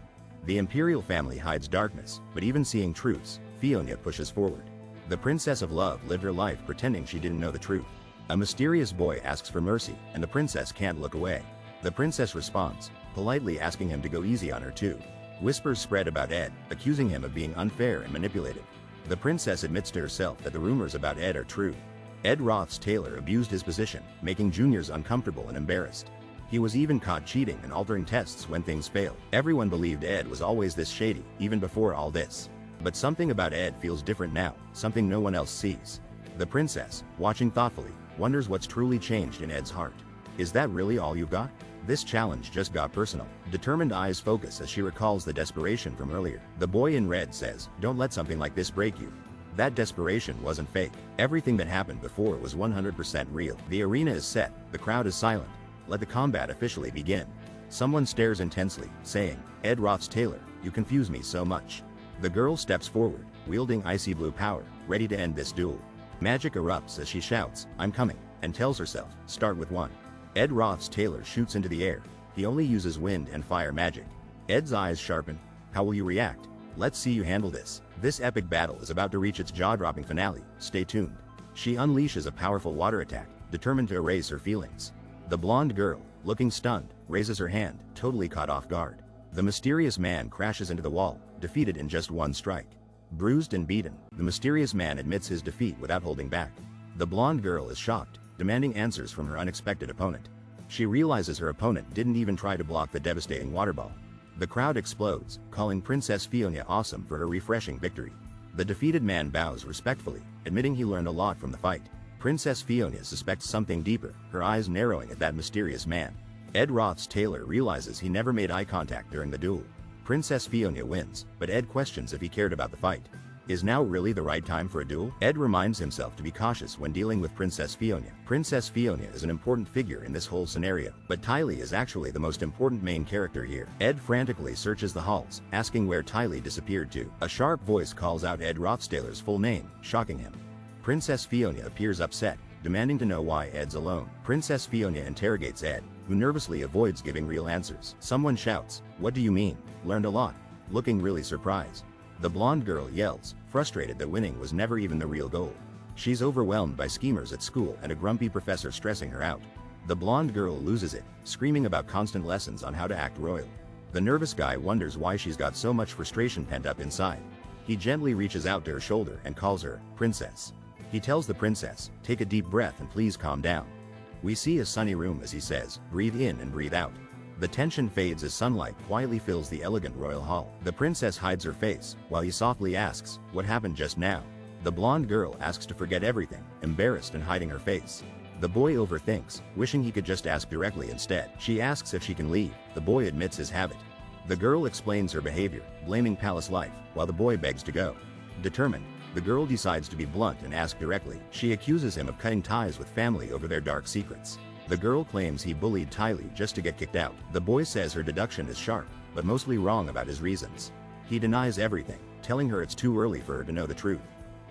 The imperial family hides darkness, but even seeing truths, Fiona pushes forward. The Princess of Love lived her life pretending she didn't know the truth. A mysterious boy asks for mercy, and the princess can't look away. The princess responds, politely asking him to go easy on her too. Whispers spread about Ed, accusing him of being unfair and manipulative. The princess admits to herself that the rumors about Ed are true. Ed Roth's Taylor abused his position, making juniors uncomfortable and embarrassed. He was even caught cheating and altering tests when things failed. Everyone believed Ed was always this shady, even before all this. But something about Ed feels different now, something no one else sees. The princess, watching thoughtfully, wonders what's truly changed in Ed's heart. Is that really all you've got? This challenge just got personal. Determined eyes focus as she recalls the desperation from earlier. The boy in red says, don't let something like this break you. That desperation wasn't fake. Everything that happened before was 100% real. The arena is set, the crowd is silent. Let the combat officially begin. Someone stares intensely, saying, Ed Roth's Taylor, you confuse me so much. The girl steps forward, wielding icy blue power, ready to end this duel. Magic erupts as she shouts, I'm coming, and tells herself, start with one. Ed Roth's Taylor shoots into the air. He only uses wind and fire magic. Ed's eyes sharpen, How will you react? Let's see you handle this. This epic battle is about to reach its jaw-dropping finale. Stay tuned. She unleashes a powerful water attack, determined to erase her feelings. The blonde girl, looking stunned, raises her hand, totally caught off guard. The mysterious man crashes into the wall, defeated in just one strike. Bruised and beaten, the mysterious man admits his defeat without holding back. The blonde girl is shocked, demanding answers from her unexpected opponent. She realizes her opponent didn't even try to block the devastating water ball. The crowd explodes, calling Princess Fiona awesome for her refreshing victory. The defeated man bows respectfully, admitting he learned a lot from the fight. Princess Fiona suspects something deeper, her eyes narrowing at that mysterious man. Ed Roth's Taylor realizes he never made eye contact during the duel. Princess Fiona wins, but Ed questions if he cared about the fight. Is now really the right time for a duel? Ed reminds himself to be cautious when dealing with Princess Fiona. Princess Fiona is an important figure in this whole scenario, but Tylee is actually the most important main character here. Ed frantically searches the halls, asking where Tylee disappeared to. A sharp voice calls out Ed Rothsteller's full name, shocking him. Princess Fiona appears upset, demanding to know why Ed's alone. Princess Fiona interrogates Ed, who nervously avoids giving real answers. Someone shouts, "What do you mean? Learned a lot?" Looking really surprised. The blonde girl yells, frustrated that winning was never even the real goal. She's overwhelmed by schemers at school and a grumpy professor stressing her out. The blonde girl loses it, screaming about constant lessons on how to act royal. The nervous guy wonders why she's got so much frustration pent up inside. He gently reaches out to her shoulder and calls her, "Princess." He tells the princess, "Take a deep breath and please calm down." We see a sunny room as he says, "Breathe in and breathe out." The tension fades as sunlight quietly fills the elegant royal hall. The princess hides her face, while he softly asks, "What happened just now?" The blonde girl asks to forget everything, embarrassed and hiding her face. The boy overthinks, wishing he could just ask directly instead. She asks if she can leave. The boy admits his habit. The girl explains her behavior, blaming palace life, while the boy begs to go. Determined, the girl decides to be blunt and ask directly. She accuses him of cutting ties with family over their dark secrets. The girl claims he bullied Tylee just to get kicked out. The boy says her deduction is sharp, but mostly wrong about his reasons. He denies everything, telling her it's too early for her to know the truth.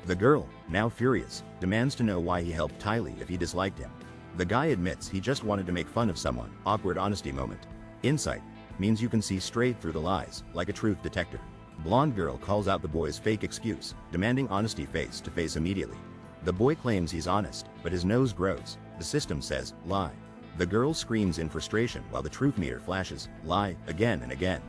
The girl, now furious, demands to know why he helped Tylee if he disliked him. The guy admits he just wanted to make fun of someone. Awkward honesty moment. Insight means you can see straight through the lies, like a truth detector. Blonde girl calls out the boy's fake excuse, demanding honesty face to face immediately. The boy claims he's honest, but his nose grows. The system says, "Lie." The girl screams in frustration while the truth meter flashes, "Lie," again and again.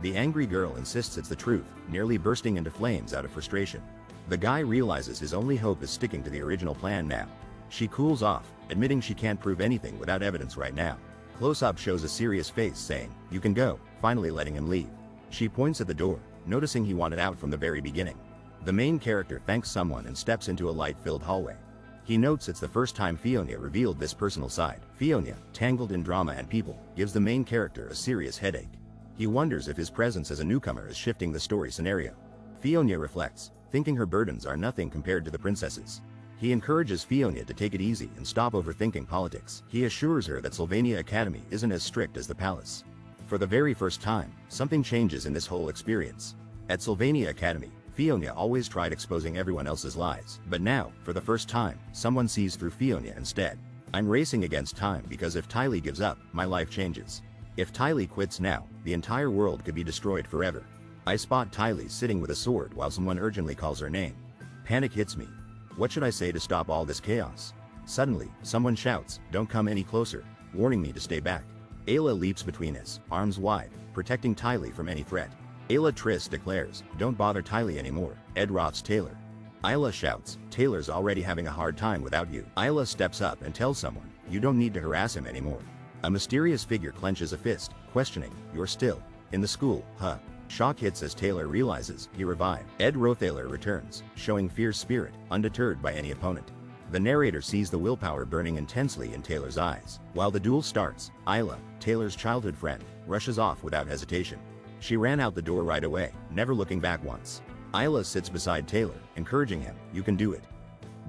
The angry girl insists it's the truth, nearly bursting into flames out of frustration. The guy realizes his only hope is sticking to the original plan now. She cools off, admitting she can't prove anything without evidence right now. Close-up shows a serious face saying, "You can go," finally letting him leave. She points at the door, noticing he wanted out from the very beginning. The main character thanks someone and steps into a light-filled hallway. He notes it's the first time Fiona revealed this personal side. Fiona, tangled in drama and people, gives the main character a serious headache. He wonders if his presence as a newcomer is shifting the story scenario. Fiona reflects, thinking her burdens are nothing compared to the princess's. He encourages Fiona to take it easy and stop overthinking politics. He assures her that Sylvania Academy isn't as strict as the palace. For the very first time, something changes in this whole experience. At Sylvania Academy, Fiona always tried exposing everyone else's lies, but now, for the first time, someone sees through Fiona instead. "I'm racing against time because if Tylee gives up, my life changes. If Tylee quits now, the entire world could be destroyed forever. I spot Tylee sitting with a sword while someone urgently calls her name. Panic hits me. What should I say to stop all this chaos? Suddenly, someone shouts, 'Don't come any closer,' warning me to stay back. Ayla leaps between us, arms wide, protecting Tylee from any threat. Ayla Triss declares, 'Don't bother Tylee anymore.' Ed Roth's Taylor. Ayla shouts, 'Taylor's already having a hard time without you.' Ayla steps up and tells someone, 'You don't need to harass him anymore.' A mysterious figure clenches a fist, questioning, 'You're still in the school, huh?' Shock hits as Taylor realizes he revived. Ed Rothaler returns, showing fierce spirit, undeterred by any opponent. The narrator sees the willpower burning intensely in Taylor's eyes. While the duel starts, Ayla, Taylor's childhood friend, rushes off without hesitation. She ran out the door right away, never looking back once. Ayla sits beside Taylor, encouraging him, 'You can do it.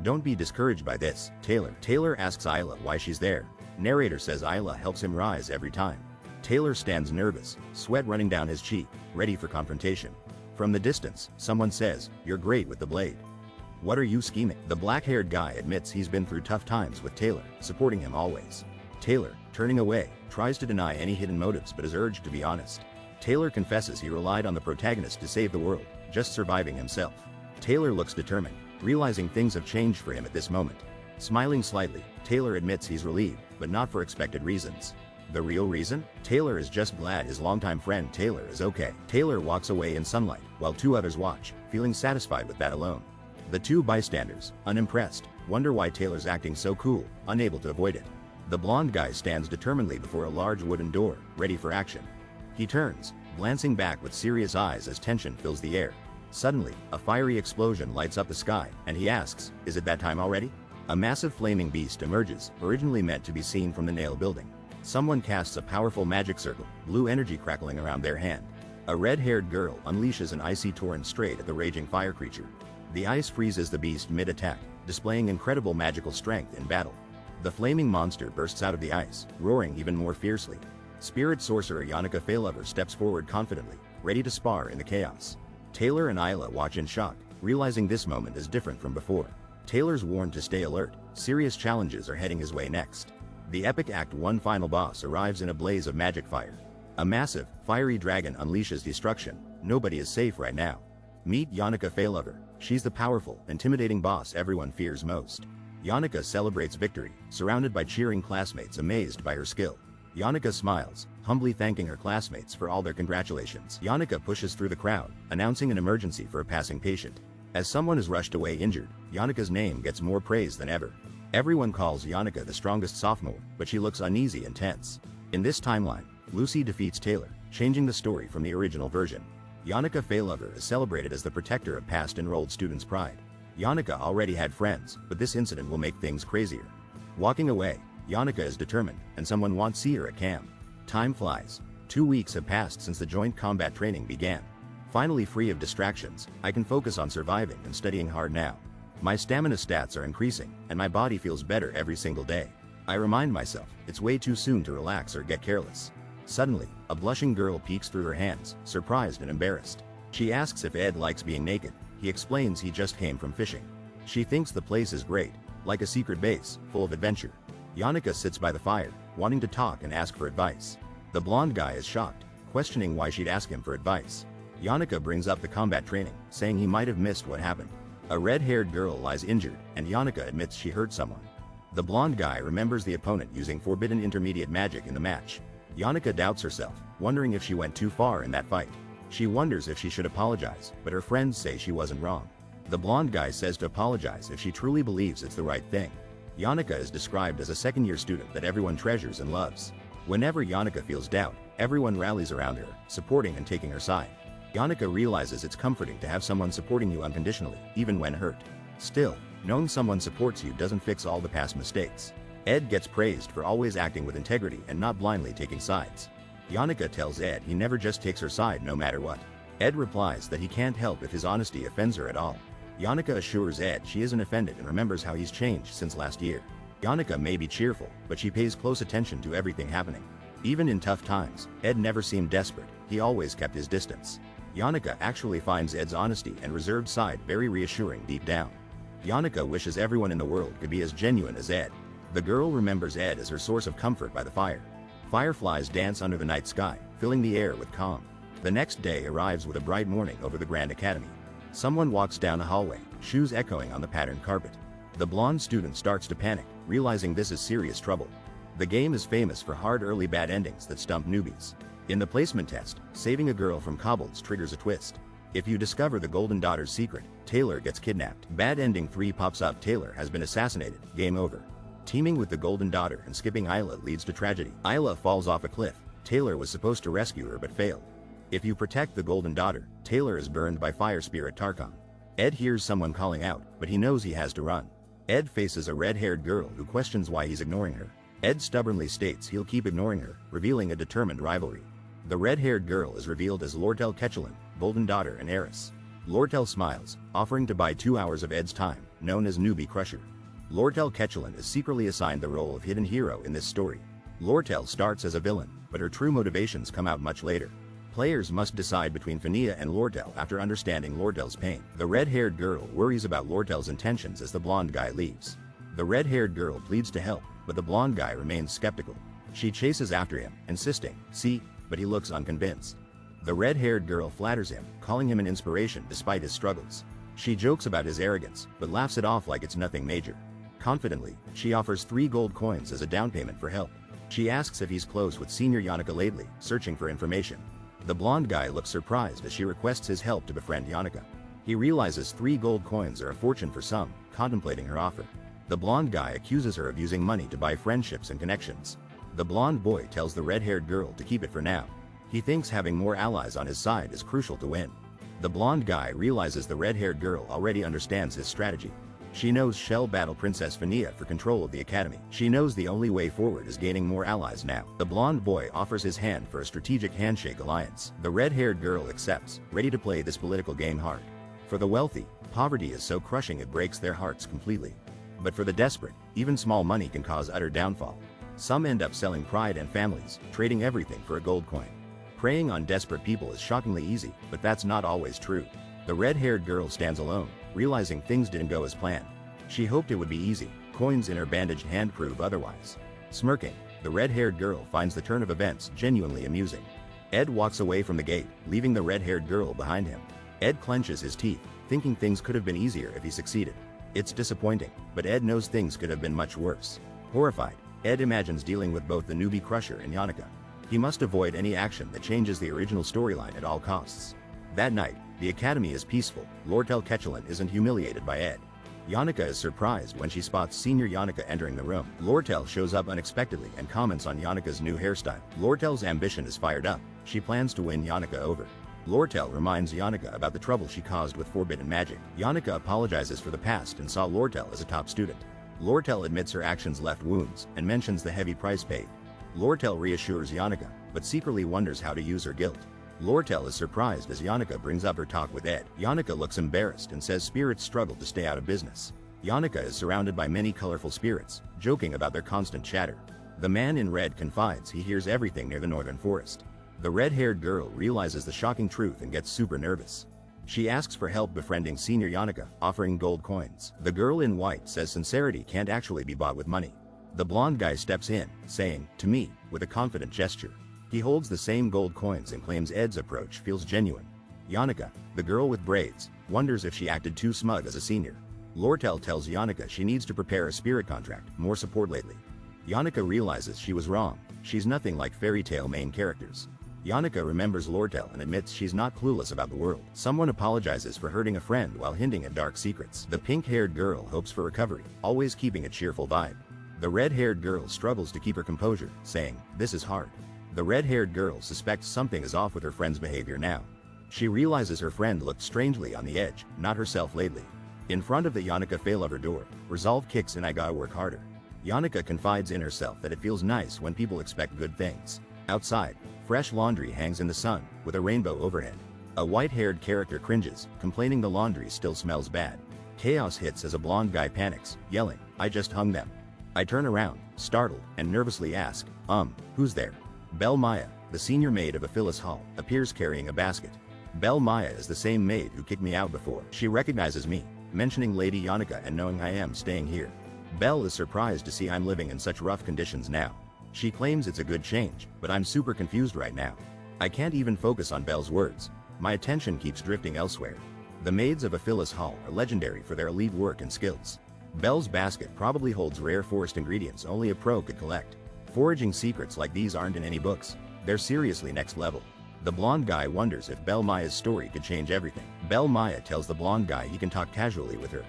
Don't be discouraged by this, Taylor.' Taylor asks Ayla why she's there. Narrator says Ayla helps him rise every time. Taylor stands nervous, sweat running down his cheek, ready for confrontation. From the distance, someone says, 'You're great with the blade. What are you scheming?' The black-haired guy admits he's been through tough times with Taylor, supporting him always. Taylor, turning away, tries to deny any hidden motives but is urged to be honest. Taylor confesses he relied on the protagonist to save the world, just surviving himself. Taylor looks determined, realizing things have changed for him at this moment. Smiling slightly, Taylor admits he's relieved, but not for expected reasons. The real reason? Taylor is just glad his longtime friend Taylor is okay. Taylor walks away in sunlight, while two others watch, feeling satisfied with that alone. The two bystanders, unimpressed, wonder why Taylor's acting so cool, unable to avoid it. The blonde guy stands determinedly before a large wooden door, ready for action. He turns, glancing back with serious eyes as tension fills the air. Suddenly, a fiery explosion lights up the sky, and he asks, "Is it that time already?" A massive flaming beast emerges, originally meant to be seen from the Nail building. Someone casts a powerful magic circle, blue energy crackling around their hand. A red-haired girl unleashes an icy torrent straight at the raging fire creature. The ice freezes the beast mid-attack, displaying incredible magical strength in battle. The flaming monster bursts out of the ice, roaring even more fiercely. Spirit sorcerer Yannicka Failover steps forward confidently, ready to spar in the chaos. Taylor and Isla watch in shock, realizing this moment is different from before. Taylor's warned to stay alert, serious challenges are heading his way next. The epic Act 1 final boss arrives in a blaze of magic fire. A massive, fiery dragon unleashes destruction. Nobody is safe right now. Meet Yannicka Failover. She's the powerful, intimidating boss everyone fears most. Yannicka celebrates victory, surrounded by cheering classmates amazed by her skill. Yannicka smiles, humbly thanking her classmates for all their congratulations. Yannicka pushes through the crowd, announcing an emergency for a passing patient. As someone is rushed away injured, Yannicka's name gets more praise than ever. Everyone calls Yannicka the strongest sophomore, but she looks uneasy and tense. In this timeline, Lucy defeats Taylor, changing the story from the original version. Yannicka Failover is celebrated as the protector of past enrolled students' pride. Yannicka already had friends, but this incident will make things crazier. Walking away, Yannicka is determined, and someone wants to see her at camp. Time flies. 2 weeks have passed since the joint combat training began. Finally free of distractions, I can focus on surviving and studying hard now. My stamina stats are increasing, and my body feels better every single day. I remind myself, it's way too soon to relax or get careless. Suddenly, a blushing girl peeks through her hands, surprised and embarrassed. She asks if Ed likes being naked. He explains he just came from fishing. She thinks the place is great, like a secret base, full of adventure. Yannicka sits by the fire, wanting to talk and ask for advice. The blonde guy is shocked, questioning why she'd ask him for advice. Yannicka brings up the combat training, saying he might have missed what happened. A red-haired girl lies injured, and Yannicka admits she hurt someone. The blonde guy remembers the opponent using forbidden intermediate magic in the match. Yannicka doubts herself, wondering if she went too far in that fight. She wonders if she should apologize, but her friends say she wasn't wrong. The blonde guy says to apologize if she truly believes it's the right thing. Yannicka is described as a second-year student that everyone treasures and loves. Whenever Yannicka feels doubt, everyone rallies around her, supporting and taking her side. Yannicka realizes it's comforting to have someone supporting you unconditionally, even when hurt. Still, knowing someone supports you doesn't fix all the past mistakes. Ed gets praised for always acting with integrity and not blindly taking sides. Yannicka tells Ed he never just takes her side no matter what. Ed replies that he can't help if his honesty offends her at all. Yannicka assures Ed she isn't offended and remembers how he's changed since last year. Yannicka may be cheerful, but she pays close attention to everything happening. Even in tough times, Ed never seemed desperate, he always kept his distance. Yannicka actually finds Ed's honesty and reserved side very reassuring deep down. Yannicka wishes everyone in the world could be as genuine as Ed. The girl remembers Ed as her source of comfort by the fire. Fireflies dance under the night sky, filling the air with calm. The next day arrives with a bright morning over the Grand Academy. Someone walks down a hallway, shoes echoing on the patterned carpet. The blonde student starts to panic, realizing this is serious trouble. The game is famous for hard early bad endings that stump newbies. In the placement test, saving a girl from kobolds triggers a twist. If you discover the Golden Daughter's secret, Taylor gets kidnapped. Bad ending 3 pops up. Taylor has been assassinated. Game over. Teaming with the Golden Daughter and skipping Isla leads to tragedy. Isla falls off a cliff. Taylor was supposed to rescue her but failed. If you protect the Golden Daughter, Taylor is burned by fire spirit Tarkon. Ed hears someone calling out, but he knows he has to run. Ed faces a red-haired girl who questions why he's ignoring her. Ed stubbornly states he'll keep ignoring her, revealing a determined rivalry. The red-haired girl is revealed as Lortel Ketchelin, Golden Daughter and heiress. Lortel smiles, offering to buy 2 hours of Ed's time, known as Newbie Crusher. Lortel Ketchelin is secretly assigned the role of hidden hero in this story. Lortel starts as a villain, but her true motivations come out much later. Players must decide between Fania and Lortel after understanding Lortel's pain. The red-haired girl worries about Lortel's intentions as the blonde guy leaves. The red-haired girl pleads to help, but the blonde guy remains skeptical. She chases after him, insisting, "See," but he looks unconvinced. The red-haired girl flatters him, calling him an inspiration despite his struggles. She jokes about his arrogance, but laughs it off like it's nothing major. Confidently, she offers 3 gold coins as a down payment for help. She asks if he's close with Senior Yanaka lately, searching for information. The blonde guy looks surprised as she requests his help to befriend Yanaka. He realizes 3 gold coins are a fortune for some, contemplating her offer. The blonde guy accuses her of using money to buy friendships and connections. The blonde boy tells the red-haired girl to keep it for now. He thinks having more allies on his side is crucial to win. The blonde guy realizes the red-haired girl already understands his strategy. She knows she'll battle Princess Fania for control of the academy. She knows the only way forward is gaining more allies now. The blonde boy offers his hand for a strategic handshake alliance. The red-haired girl accepts, ready to play this political game hard. For the wealthy, poverty is so crushing it breaks their hearts completely. But for the desperate, even small money can cause utter downfall. Some end up selling pride and families, trading everything for a gold coin. Preying on desperate people is shockingly easy, but that's not always true. The red-haired girl stands alone, realizing things didn't go as planned. She hoped it would be easy, coins in her bandaged hand prove otherwise. Smirking, the red-haired girl finds the turn of events genuinely amusing. Ed walks away from the gate, leaving the red-haired girl behind him. Ed clenches his teeth, thinking things could have been easier if he succeeded. It's disappointing, but Ed knows things could have been much worse. Horrified, Ed imagines dealing with both the newbie Crusher and Yanaka. He must avoid any action that changes the original storyline at all costs. That night, the academy is peaceful. Lortel Ketchelin isn't humiliated by Ed. Yanaka is surprised when she spots Senior Yanaka entering the room. Lortel shows up unexpectedly and comments on Yanaka's new hairstyle. Lortel's ambition is fired up. She plans to win Yanaka over. Lortel reminds Yanaka about the trouble she caused with forbidden magic. Yanaka apologizes for the past and saw Lortel as a top student. Lortel admits her actions left wounds and mentions the heavy price paid. Lortel reassures Yanaka, but secretly wonders how to use her guilt. Lortel is surprised as Yanaka brings up her talk with Ed. Yanaka looks embarrassed and says spirits struggle to stay out of business. Yanaka is surrounded by many colorful spirits, joking about their constant chatter. The man in red confides he hears everything near the northern forest. The red-haired girl realizes the shocking truth and gets super nervous. She asks for help befriending Senior Yanaka, offering gold coins. The girl in white says sincerity can't actually be bought with money. The blonde guy steps in, saying, "To me," with a confident gesture. He holds the same gold coins and claims Ed's approach feels genuine. Yanaka, the girl with braids, wonders if she acted too smug as a senior. Lortel tells Yanaka she needs to prepare a spirit contract, more support lately. Yanaka realizes she was wrong. She's nothing like fairy tale main characters. Yanaka remembers Lortel and admits she's not clueless about the world. Someone apologizes for hurting a friend while hinting at dark secrets. The pink-haired girl hopes for recovery, always keeping a cheerful vibe. The red-haired girl struggles to keep her composure, saying, "This is hard." The red-haired girl suspects something is off with her friend's behavior now. She realizes her friend looked strangely on the edge, not herself lately. In front of the Yanaka failover door, resolve kicks in. "I gotta work harder." Yanaka confides in herself that it feels nice when people expect good things. Outside, fresh laundry hangs in the sun, with a rainbow overhead. A white-haired character cringes, complaining the laundry still smells bad. Chaos hits as a blonde guy panics, yelling, "I just hung them." I turn around, startled, and nervously ask, who's there?" Belle Maya, the senior maid of Aphilis Hall, appears carrying a basket. Belle Maya is the same maid who kicked me out before. She recognizes me, mentioning Lady Yanaka and knowing I am staying here. Belle is surprised to see I'm living in such rough conditions now. She claims it's a good change, but I'm super confused right now. I can't even focus on Belle's words. My attention keeps drifting elsewhere. The maids of Aphilis Hall are legendary for their elite work and skills. Belle's basket probably holds rare forest ingredients only a pro could collect. Foraging secrets like these aren't in any books. They're seriously next level. The blonde guy wonders if Belle Maya's story could change everything. Belle Maya tells the blonde guy he can talk casually with her.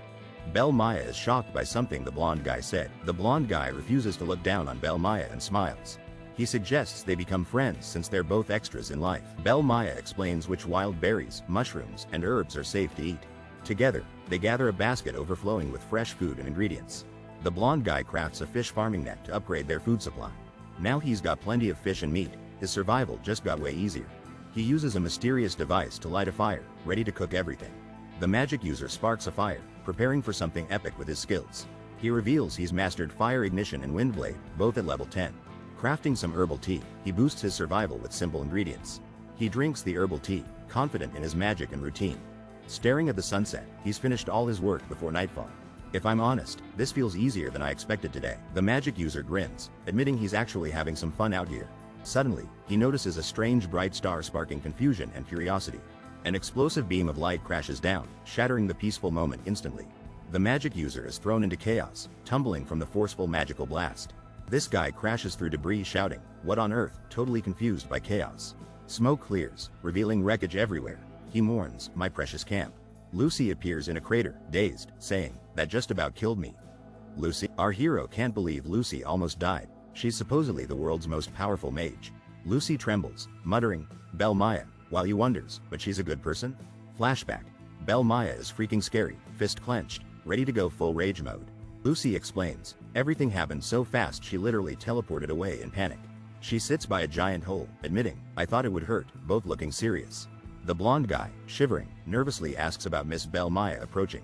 Belle Maya is shocked by something the blonde guy said. The blonde guy refuses to look down on Belle Maya and smiles. He suggests they become friends since they're both extras in life. Belle Maya explains which wild berries, mushrooms, and herbs are safe to eat. Together, they gather a basket overflowing with fresh food and ingredients. The blonde guy crafts a fish farming net to upgrade their food supply. Now he's got plenty of fish and meat. His survival just got way easier. He uses a mysterious device to light a fire, ready to cook everything. The magic user sparks a fire, preparing for something epic with his skills. He reveals he's mastered fire ignition and wind blade, both at level 10. Crafting some herbal tea, he boosts his survival with simple ingredients. He drinks the herbal tea, confident in his magic and routine. Staring at the sunset, he's finished all his work before nightfall. "If I'm honest, this feels easier than I expected today." The magic user grins, admitting he's actually having some fun out here. Suddenly, he notices a strange bright star sparking confusion and curiosity. An explosive beam of light crashes down, shattering the peaceful moment instantly. The magic user is thrown into chaos, tumbling from the forceful magical blast. This guy crashes through debris shouting, "What on earth?" totally confused by chaos. Smoke clears, revealing wreckage everywhere. He mourns, "My precious camp." Lucy appears in a crater, dazed, saying, "That just about killed me." Lucy, our hero can't believe Lucy almost died. She's supposedly the world's most powerful mage. Lucy trembles, muttering, "Belle Maya," while he wonders, but she's a good person? Flashback. Belle Maya is freaking scary, fist clenched, ready to go full rage mode. Lucy explains, everything happened so fast she literally teleported away in panic. She sits by a giant hole, admitting, "I thought it would hurt," both looking serious. The blonde guy, shivering, nervously asks about Miss Belle Maya approaching.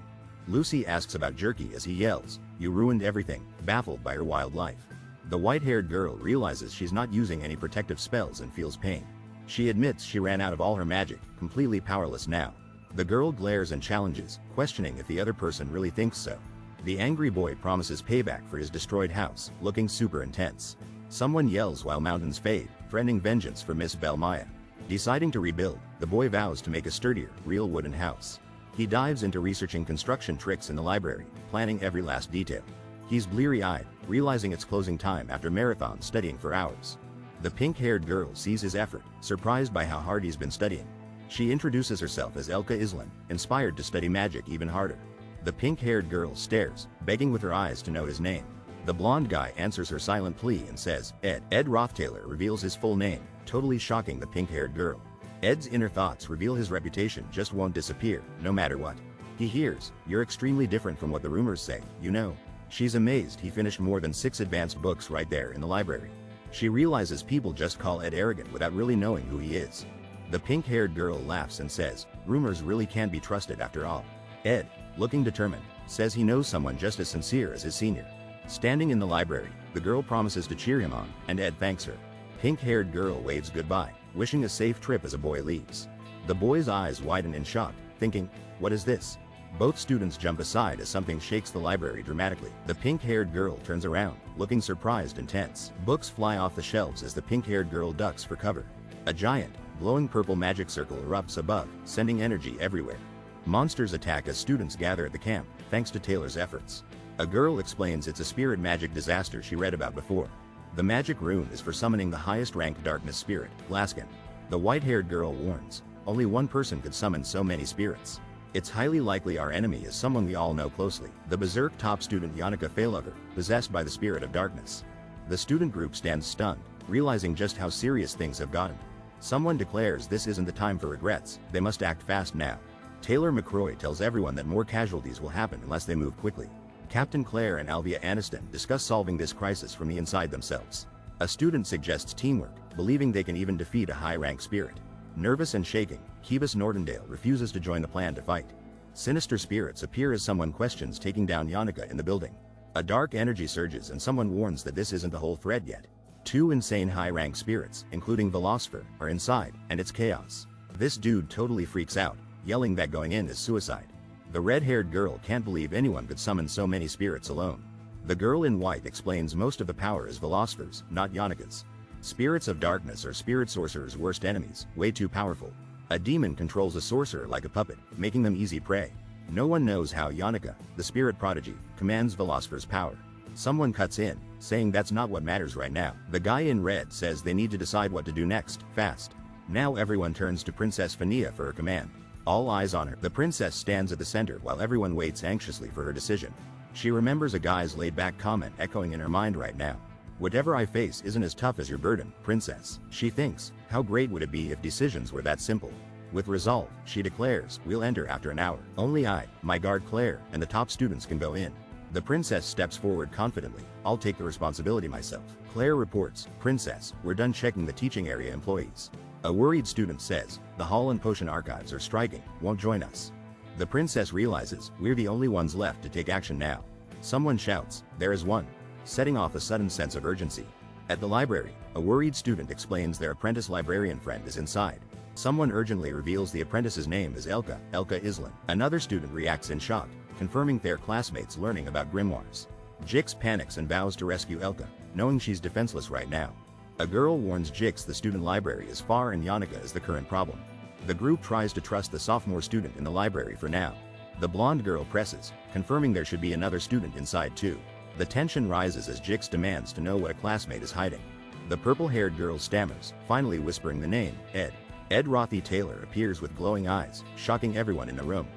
Lucy asks about Jerky as he yells, "You ruined everything," baffled by her wild life. The white-haired girl realizes she's not using any protective spells and feels pain. She admits she ran out of all her magic, completely powerless now. The girl glares and challenges, questioning if the other person really thinks so. The angry boy promises payback for his destroyed house, looking super intense. Someone yells while mountains fade, threatening vengeance for Miss Belle Maya. Deciding to rebuild, the boy vows to make a sturdier, real wooden house. He dives into researching construction tricks in the library, planning every last detail. He's bleary-eyed, realizing it's closing time after marathon studying for hours. The pink-haired girl sees his effort, surprised by how hard he's been studying. She introduces herself as Elka Islan, inspired to study magic even harder. The pink-haired girl stares, begging with her eyes to know his name. The blonde guy answers her silent plea and says, "Ed." Ed Rothtaylor reveals his full name, totally shocking the pink-haired girl. Ed's inner thoughts reveal his reputation just won't disappear, no matter what. He hears, "You're extremely different from what the rumors say, you know." She's amazed he finished more than 6 advanced books right there in the library. She realizes people just call Ed arrogant without really knowing who he is. The pink-haired girl laughs and says, "Rumors really can't be trusted after all." Ed, looking determined, says he knows someone just as sincere as his senior. Standing in the library, the girl promises to cheer him on, and Ed thanks her. Pink-haired girl waves goodbye, wishing a safe trip as a boy leaves. The boy's eyes widen in shock, thinking, "What is this?" Both students jump aside as something shakes the library dramatically. The pink-haired girl turns around, looking surprised and tense. Books fly off the shelves as the pink-haired girl ducks for cover. A giant, glowing purple magic circle erupts above, sending energy everywhere. Monsters attack as students gather at the camp, thanks to Taylor's efforts. A girl explains it's a spirit magic disaster she read about before. The magic rune is for summoning the highest-ranked darkness spirit, Laskin. The white-haired girl warns, only one person could summon so many spirits. It's highly likely our enemy is someone we all know closely, the berserk top student Yannicka Failover, possessed by the spirit of darkness. The student group stands stunned, realizing just how serious things have gotten. Someone declares this isn't the time for regrets, they must act fast now. Taylor McCroy tells everyone that more casualties will happen unless they move quickly. Captain Claire and Alvia Aniston discuss solving this crisis from the inside themselves. A student suggests teamwork, believing they can even defeat a high-rank spirit. Nervous and shaking, Kebus Nordendale refuses to join the plan to fight. Sinister spirits appear as someone questions taking down Yannicka in the building. A dark energy surges and someone warns that this isn't the whole thread yet. 2 insane high-rank spirits, including Velocipher, are inside, and it's chaos. This dude totally freaks out, yelling that going in is suicide. The red-haired girl can't believe anyone could summon so many spirits alone. The girl in white explains most of the power is Velocipher's, not Yannicka's. Spirits of darkness are spirit sorcerers' worst enemies, way too powerful. A demon controls a sorcerer like a puppet, making them easy prey. No one knows how Yannicka, the spirit prodigy, commands Velocipher's power. Someone cuts in, saying that's not what matters right now. The guy in red says they need to decide what to do next, fast. Now everyone turns to Princess Fania for her command. All eyes on her. The princess stands at the center while everyone waits anxiously for her decision. She remembers a guy's laid-back comment echoing in her mind right now. "Whatever I face isn't as tough as your burden, princess." She thinks, how great would it be if decisions were that simple? With resolve, she declares, "We'll enter after an hour. Only I, my guard Claire, and the top students can go in." The princess steps forward confidently. "I'll take the responsibility myself." Claire reports, "Princess, we're done checking the teaching area employees." A worried student says, "The hall and potion archives are striking, won't join us." The princess realizes, we're the only ones left to take action now. Someone shouts, "There is one," setting off a sudden sense of urgency. At the library, a worried student explains their apprentice librarian friend is inside. Someone urgently reveals the apprentice's name is Elka Islan. Another student reacts in shock, confirming their classmates learning about grimoires. Jix panics and vows to rescue Elka, knowing she's defenseless right now. A girl warns Jix the student library is far and Yannicka is the current problem. The group tries to trust the sophomore student in the library for now. The blonde girl presses, confirming there should be another student inside too. The tension rises as Jix demands to know what a classmate is hiding. The purple-haired girl stammers, finally whispering the name, Ed. Ed Rothy Taylor appears with glowing eyes, shocking everyone in the room.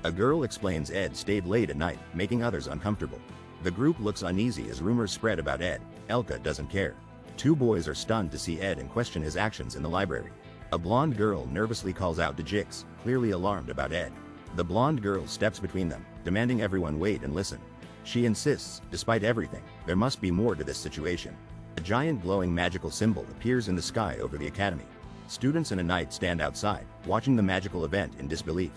A girl explains Ed stayed late at night, making others uncomfortable. The group looks uneasy as rumors spread about Ed. Elka doesn't care. Two boys are stunned to see Ed and question his actions in the library. A blonde girl nervously calls out to Jix, clearly alarmed about Ed. The blonde girl steps between them, demanding everyone wait and listen. She insists, despite everything, there must be more to this situation. A giant glowing magical symbol appears in the sky over the academy. Students and a knight stand outside, watching the magical event in disbelief.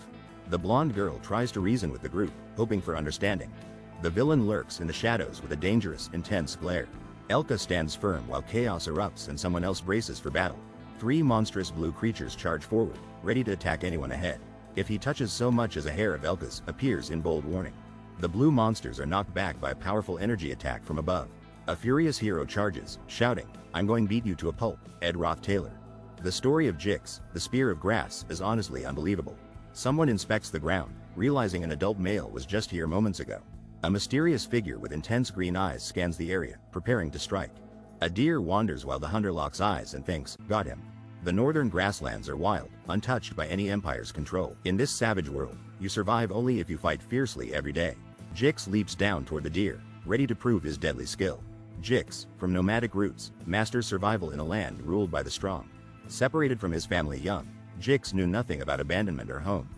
The blonde girl tries to reason with the group, hoping for understanding. The villain lurks in the shadows with a dangerous, intense glare. Elka stands firm while chaos erupts and someone else braces for battle. Three monstrous blue creatures charge forward, ready to attack anyone ahead. If he touches so much as a hair of Elka's, appears in bold warning. The blue monsters are knocked back by a powerful energy attack from above. A furious hero charges, shouting, "I'm going to beat you to a pulp, Ed Roth Taylor." The story of Jix, the spear of grass, is honestly unbelievable. Someone inspects the ground, realizing an adult male was just here moments ago. A mysterious figure with intense green eyes scans the area, preparing to strike. A deer wanders while the hunter locks eyes and thinks, "Got him." The northern grasslands are wild, untouched by any empire's control. In this savage world, you survive only if you fight fiercely every day. Jix leaps down toward the deer, ready to prove his deadly skill. Jix, from nomadic roots, masters survival in a land ruled by the strong. Separated from his family young, Jix knew nothing about abandonment or home.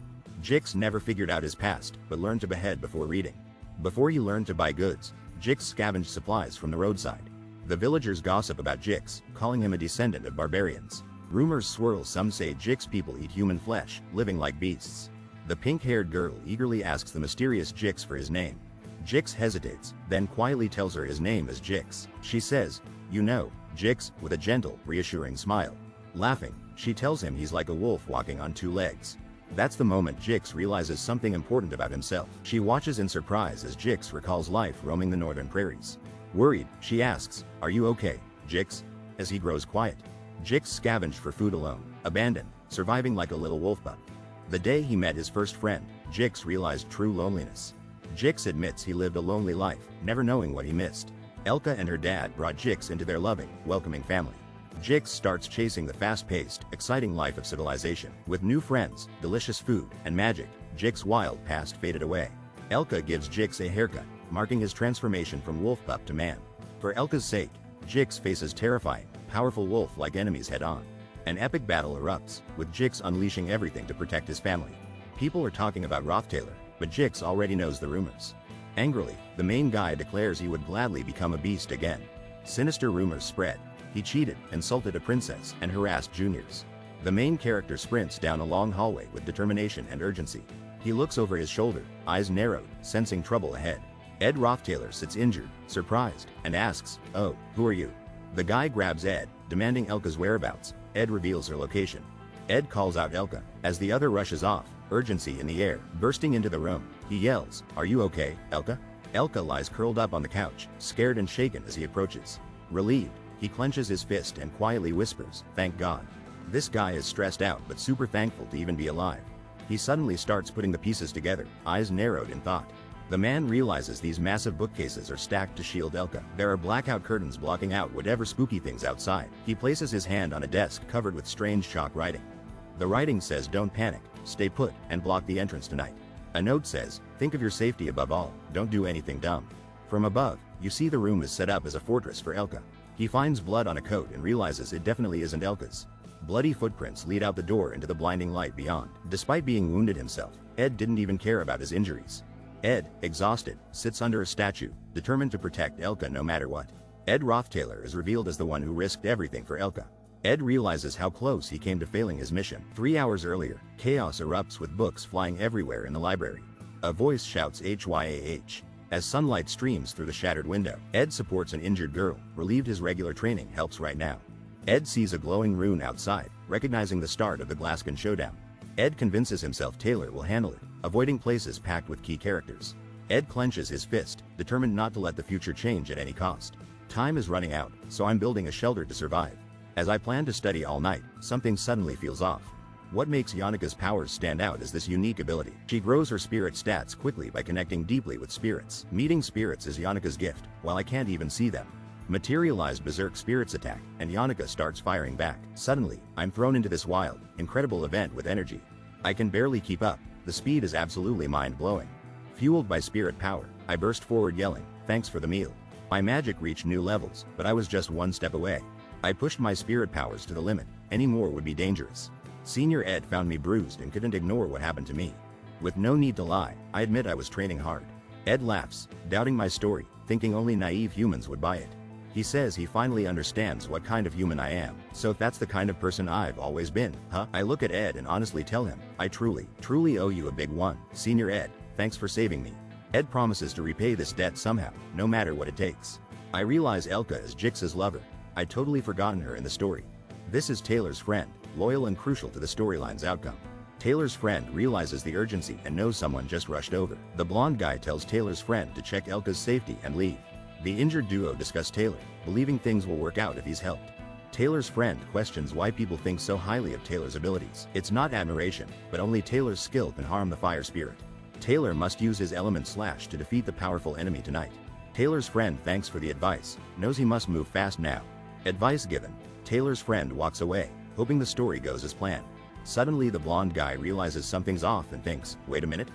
Jix never figured out his past, but learned to behead before reading. Before he learned to buy goods, Jix scavenged supplies from the roadside. The villagers gossip about Jix, calling him a descendant of barbarians. Rumors swirl, some say Jix people eat human flesh, living like beasts. The pink-haired girl eagerly asks the mysterious Jix for his name. Jix hesitates, then quietly tells her his name is Jix. She says, "You know, Jix," with a gentle, reassuring smile. Laughing, she tells him he's like a wolf walking on two legs. That's the moment Jix realizes something important about himself. She watches in surprise as Jix recalls life roaming the northern prairies. Worried, she asks, "Are you okay, Jix?" As he grows quiet, Jix scavenged for food alone, abandoned, surviving like a little wolf pup. The day he met his first friend, Jix realized true loneliness. Jix admits he lived a lonely life, never knowing what he missed. Elka and her dad brought Jix into their loving, welcoming family. Jix starts chasing the fast-paced, exciting life of civilization. With new friends, delicious food, and magic, Jix's wild past faded away. Elka gives Jix a haircut, marking his transformation from wolf pup to man. For Elka's sake, Jix faces terrifying, powerful wolf-like enemies head-on. An epic battle erupts, with Jix unleashing everything to protect his family. People are talking about Roth Taylor, but Jix already knows the rumors. Angrily, the main guy declares he would gladly become a beast again. Sinister rumors spread. He cheated, insulted a princess, and harassed juniors. The main character sprints down a long hallway with determination and urgency. He looks over his shoulder, eyes narrowed, sensing trouble ahead. Ed Roth Taylor sits injured, surprised, and asks, "Oh, who are you?" The guy grabs Ed, demanding Elka's whereabouts. Ed reveals her location. Ed calls out Elka. As the other rushes off, urgency in the air, bursting into the room, he yells, "Are you okay, Elka?" Elka lies curled up on the couch, scared and shaken as he approaches. Relieved, he clenches his fist and quietly whispers, "Thank God." This guy is stressed out but super thankful to even be alive. He suddenly starts putting the pieces together, eyes narrowed in thought. The man realizes these massive bookcases are stacked to shield Elka. There are blackout curtains blocking out whatever spooky things outside. He places his hand on a desk covered with strange chalk writing. The writing says, "Don't panic, stay put, and block the entrance tonight." A note says, "Think of your safety above all, don't do anything dumb." From above, you see the room is set up as a fortress for Elka. He finds blood on a coat and realizes it definitely isn't Elka's. Bloody footprints lead out the door into the blinding light beyond. Despite being wounded himself, Ed didn't even care about his injuries. Ed, exhausted, sits under a statue, determined to protect Elka no matter what. Ed Roth Taylor is revealed as the one who risked everything for Elka. Ed realizes how close he came to failing his mission. 3 hours earlier, chaos erupts with books flying everywhere in the library. A voice shouts HYAH. As sunlight streams through the shattered window, Ed supports an injured girl, relieved his regular training helps right now. Ed sees a glowing rune outside, recognizing the start of the Glaskin showdown. Ed convinces himself Taylor will handle it, avoiding places packed with key characters. Ed clenches his fist, determined not to let the future change at any cost. Time is running out, so I'm building a shelter to survive. As I plan to study all night, something suddenly feels off. What makes Yanika's powers stand out is this unique ability. She grows her spirit stats quickly by connecting deeply with spirits. Meeting spirits is Yanika's gift, while I can't even see them. Materialized Berserk Spirits attack, and Yanika starts firing back. Suddenly, I'm thrown into this wild, incredible event with energy. I can barely keep up. The speed is absolutely mind-blowing. Fueled by spirit power, I burst forward yelling, "Thanks for the meal." My magic reached new levels, but I was just one step away. I pushed my spirit powers to the limit. Any more would be dangerous. Senior Ed found me bruised and couldn't ignore what happened to me. With no need to lie, I admit I was training hard. Ed laughs, doubting my story, thinking only naive humans would buy it. He says he finally understands what kind of human I am. So that's the kind of person I've always been, huh? I look at Ed and honestly tell him, I truly owe you a big one. Senior Ed, thanks for saving me. Ed promises to repay this debt somehow, no matter what it takes. I realize Elka is Jix's lover. I'd totally forgotten her in the story. This is Taylor's friend, loyal and crucial to the storyline's outcome. Taylor's friend realizes the urgency and knows someone just rushed over. The blonde guy tells Taylor's friend to check Elka's safety and leave. The injured duo discuss Taylor, believing things will work out if he's helped. Taylor's friend questions why people think so highly of Taylor's abilities. It's not admiration, but only Taylor's skill can harm the fire spirit. Taylor must use his element slash to defeat the powerful enemy tonight. Taylor's friend thanks for the advice, knows he must move fast now. Advice given. Taylor's friend walks away, hoping the story goes as planned. Suddenly the blonde guy realizes something's off and thinks, wait a minute?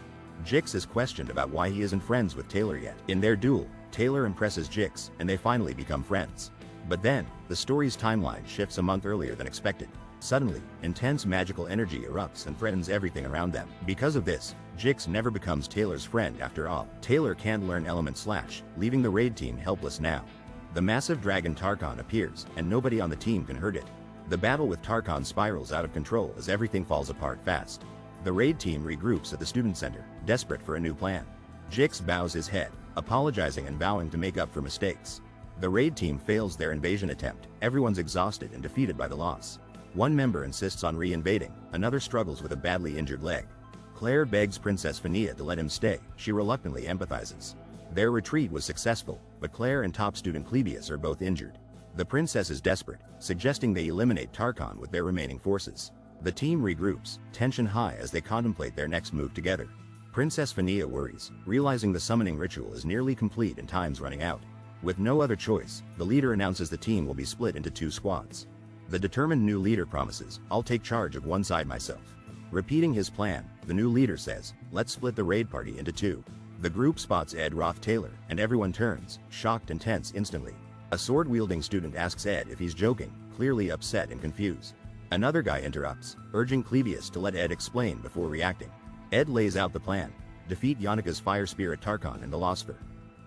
Jix is questioned about why he isn't friends with Taylor yet. In their duel, Taylor impresses Jix, and they finally become friends. But then, the story's timeline shifts a month earlier than expected. Suddenly, intense magical energy erupts and threatens everything around them. Because of this, Jix never becomes Taylor's friend after all. Taylor can't learn element slash, leaving the raid team helpless now. The massive dragon Tarkon appears, and nobody on the team can hurt it. The battle with Tarkon spirals out of control as everything falls apart fast. The raid team regroups at the student center, desperate for a new plan. Jix bows his head, apologizing and vowing to make up for mistakes. The raid team fails their invasion attempt. Everyone's exhausted and defeated by the loss. One member insists on re-invading, another struggles with a badly injured leg. Claire begs Princess Fania to let him stay. She reluctantly empathizes. Their retreat was successful, but Claire and top student Clebius are both injured. The princess is desperate, suggesting they eliminate Tarkon with their remaining forces. The team regroups, tension high as they contemplate their next move together. Princess Fania worries, realizing the summoning ritual is nearly complete and time's running out. With no other choice, the leader announces the team will be split into 2 squads. The determined new leader promises, I'll take charge of one side myself. Repeating his plan, the new leader says, let's split the raid party into 2. The group spots Ed Roth Taylor, and everyone turns, shocked and tense instantly. A sword-wielding student asks Ed if he's joking, clearly upset and confused. Another guy interrupts, urging Clebius to let Ed explain before reacting. Ed lays out the plan. Defeat Yanika's fire spirit Tarkon and the Losfer.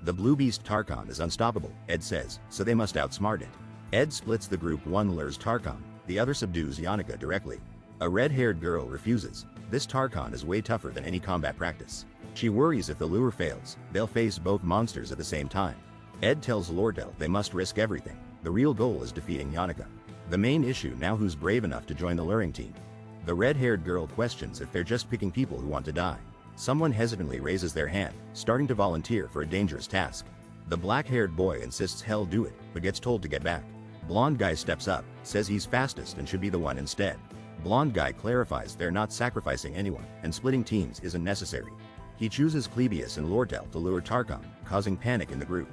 The blue beast Tarkon is unstoppable, Ed says, so they must outsmart it. Ed splits the group, one lures Tarkon, the other subdues Yanika directly. A red-haired girl refuses. This Tarkon is way tougher than any combat practice. She worries if the lure fails, they'll face both monsters at the same time. Ed tells Lordell they must risk everything. The real goal is defeating Yanika. The main issue now, who's brave enough to join the luring team. The red-haired girl questions if they're just picking people who want to die. Someone hesitantly raises their hand, starting to volunteer for a dangerous task. The black-haired boy insists hell do it, but gets told to get back. Blonde guy steps up, says he's fastest and should be the one instead. Blonde guy clarifies they're not sacrificing anyone, and splitting teams isn't necessary. He chooses Clebius and Lordell to lure Tarkon, causing panic in the group.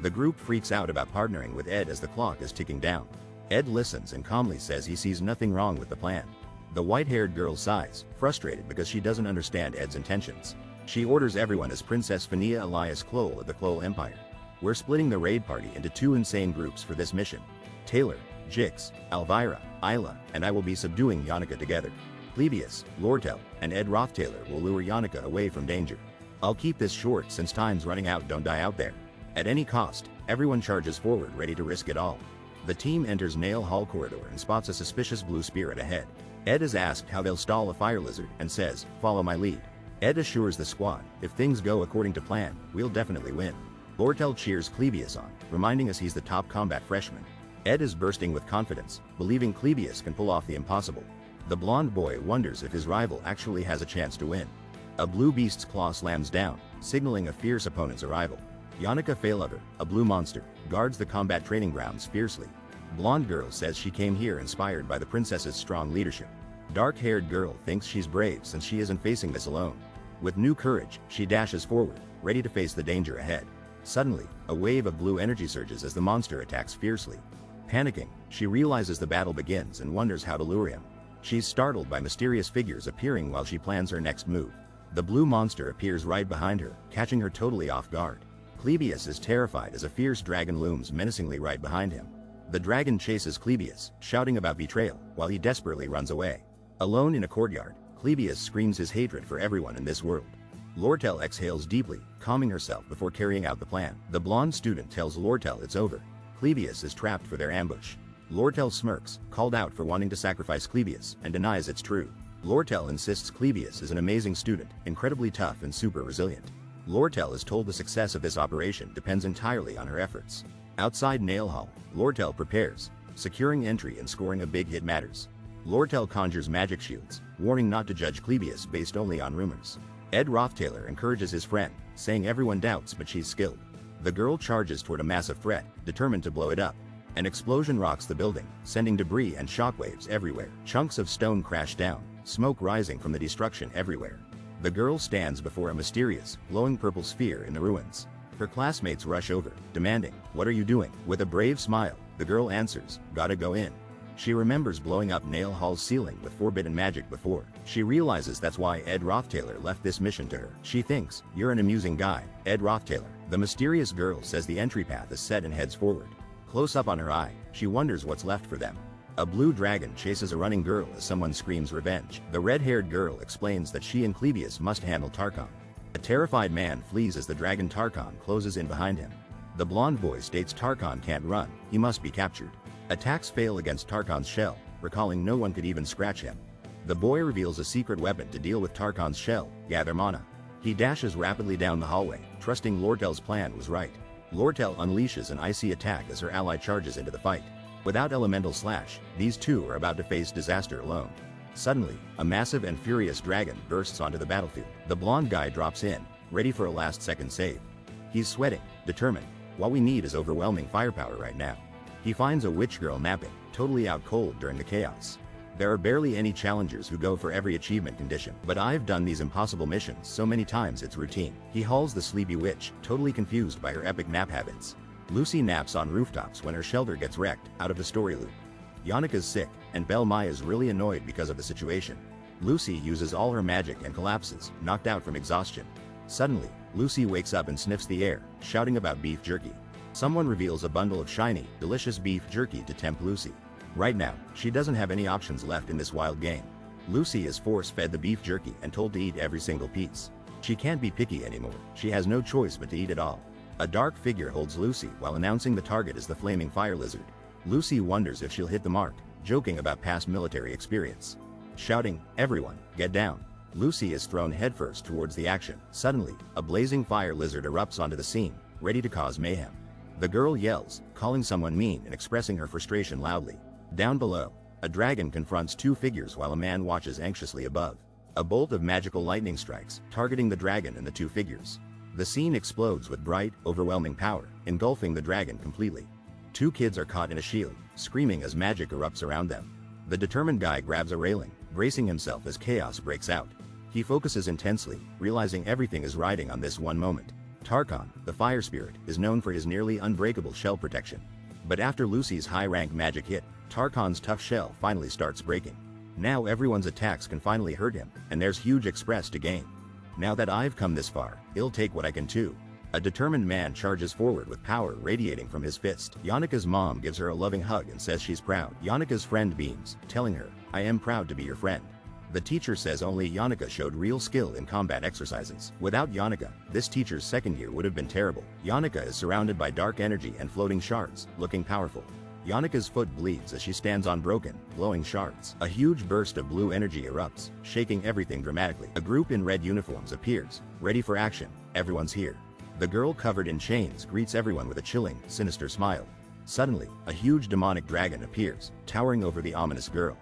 The group freaks out about partnering with Ed as the clock is ticking down. Ed listens and calmly says he sees nothing wrong with the plan. The white-haired girl sighs, frustrated because she doesn't understand Ed's intentions. She orders everyone as Princess Fania Elias Kloll of the Kloll Empire. We're splitting the raid party into 2 insane groups for this mission. Taylor, Jix, Elvira, Isla, and I will be subduing Yanika together. Clebius, Lordell, and Ed Roth Taylor will lure Yanika away from danger. I'll keep this short since time's running out. Don't die out there. At any cost, everyone charges forward, ready to risk it all. The team enters Nail Hall corridor and spots a suspicious blue spirit ahead. Ed is asked how they'll stall a fire lizard and says, follow my lead. Ed assures the squad, if things go according to plan, we'll definitely win. Lordell cheers Clebius on, reminding us he's the top combat freshman. Ed is bursting with confidence, believing Clebius can pull off the impossible. The blonde boy wonders if his rival actually has a chance to win. A blue beast's claw slams down, signaling a fierce opponent's arrival. Yannicka Failover, a blue monster, guards the combat training grounds fiercely. Blonde girl says she came here inspired by the princess's strong leadership. Dark-haired girl thinks she's brave since she isn't facing this alone. With new courage, she dashes forward, ready to face the danger ahead. Suddenly, a wave of blue energy surges as the monster attacks fiercely. Panicking, she realizes the battle begins and wonders how to lure him. She's startled by mysterious figures appearing while she plans her next move. The blue monster appears right behind her, catching her totally off guard. Clebius is terrified as a fierce dragon looms menacingly right behind him. The dragon chases Clebius, shouting about betrayal, while he desperately runs away. Alone in a courtyard, Clebius screams his hatred for everyone in this world. Lortel exhales deeply, calming herself before carrying out the plan. The blonde student tells Lortel it's over. Clebius is trapped for their ambush. Lortel smirks, called out for wanting to sacrifice Clebius, and denies it's true. Lortel insists Clebius is an amazing student, incredibly tough and super resilient. Lortel is told the success of this operation depends entirely on her efforts. Outside Nail Hall, Lortel prepares. Securing entry and scoring a big hit matters. Lortel conjures magic shields, warning not to judge Clebius based only on rumors. Ed Rothtailor encourages his friend, saying everyone doubts but she's skilled. The girl charges toward a massive threat, determined to blow it up. An explosion rocks the building, sending debris and shockwaves everywhere. Chunks of stone crash down, smoke rising from the destruction everywhere. The girl stands before a mysterious, glowing purple sphere in the ruins. Her classmates rush over, demanding, "What are you doing?" With a brave smile, the girl answers, "Gotta go in." She remembers blowing up Nail Hall's ceiling with forbidden magic before. She realizes that's why Ed Rothtailor left this mission to her. She thinks, "You're an amusing guy, Ed Rothtailor." The mysterious girl says the entry path is set and heads forward. Close up on her eye, she wonders what's left for them. A blue dragon chases a running girl as someone screams revenge. The red-haired girl explains that she and Clebius must handle Tarkon. A terrified man flees as the dragon Tarkon closes in behind him. The blonde boy states Tarkon can't run, he must be captured. Attacks fail against Tarkon's shell, recalling no one could even scratch him. The boy reveals a secret weapon to deal with Tarkon's shell, gather mana. He dashes rapidly down the hallway, trusting Lortel's plan was right. Lortel unleashes an icy attack as her ally charges into the fight. Without elemental slash, these two are about to face disaster alone. Suddenly, a massive and furious dragon bursts onto the battlefield. The blonde guy drops in, ready for a last-second save. He's sweating, determined. What we need is overwhelming firepower right now. He finds a witch girl napping, totally out cold during the chaos. There are barely any challengers who go for every achievement condition, but I've done these impossible missions so many times it's routine. He hauls the sleepy witch, totally confused by her epic nap habits. Lucy naps on rooftops when her shelter gets wrecked, out of the story loop. Yannicka's sick, and Belle Mai is really annoyed because of the situation. Lucy uses all her magic and collapses, knocked out from exhaustion. Suddenly, Lucy wakes up and sniffs the air, shouting about beef jerky. Someone reveals a bundle of shiny, delicious beef jerky to tempt Lucy. Right now, she doesn't have any options left in this wild game. Lucy is force-fed the beef jerky and told to eat every single piece. She can't be picky anymore, she has no choice but to eat it all. A dark figure holds Lucy while announcing the target is the flaming fire lizard. Lucy wonders if she'll hit the mark, joking about past military experience. Shouting, "Everyone, get down!" Lucy is thrown headfirst towards the action. Suddenly, a blazing fire lizard erupts onto the scene, ready to cause mayhem. The girl yells, calling someone mean and expressing her frustration loudly. Down below, a dragon confronts two figures while a man watches anxiously above. A bolt of magical lightning strikes, targeting the dragon and the two figures. The scene explodes with bright, overwhelming power, engulfing the dragon completely. Two kids are caught in a shield, screaming as magic erupts around them. The determined guy grabs a railing, bracing himself as chaos breaks out. He focuses intensely, realizing everything is riding on this one moment. Tarkon, the fire spirit, is known for his nearly unbreakable shell protection. But after Lucy's high-rank magic hit, Tarkon's tough shell finally starts breaking. Now everyone's attacks can finally hurt him, and there's huge express to gain. Now that I've come this far, I'll take what I can too. A determined man charges forward with power radiating from his fist. Yannicka's mom gives her a loving hug and says she's proud. Yannicka's friend beams, telling her, "I am proud to be your friend." The teacher says only Yannicka showed real skill in combat exercises. Without Yannicka, this teacher's second year would have been terrible. Yannicka is surrounded by dark energy and floating shards, looking powerful. Yannicka's foot bleeds as she stands on broken, glowing shards. A huge burst of blue energy erupts, shaking everything dramatically. A group in red uniforms appears, ready for action. Everyone's here. The girl covered in chains greets everyone with a chilling, sinister smile. Suddenly, a huge demonic dragon appears, towering over the ominous girl.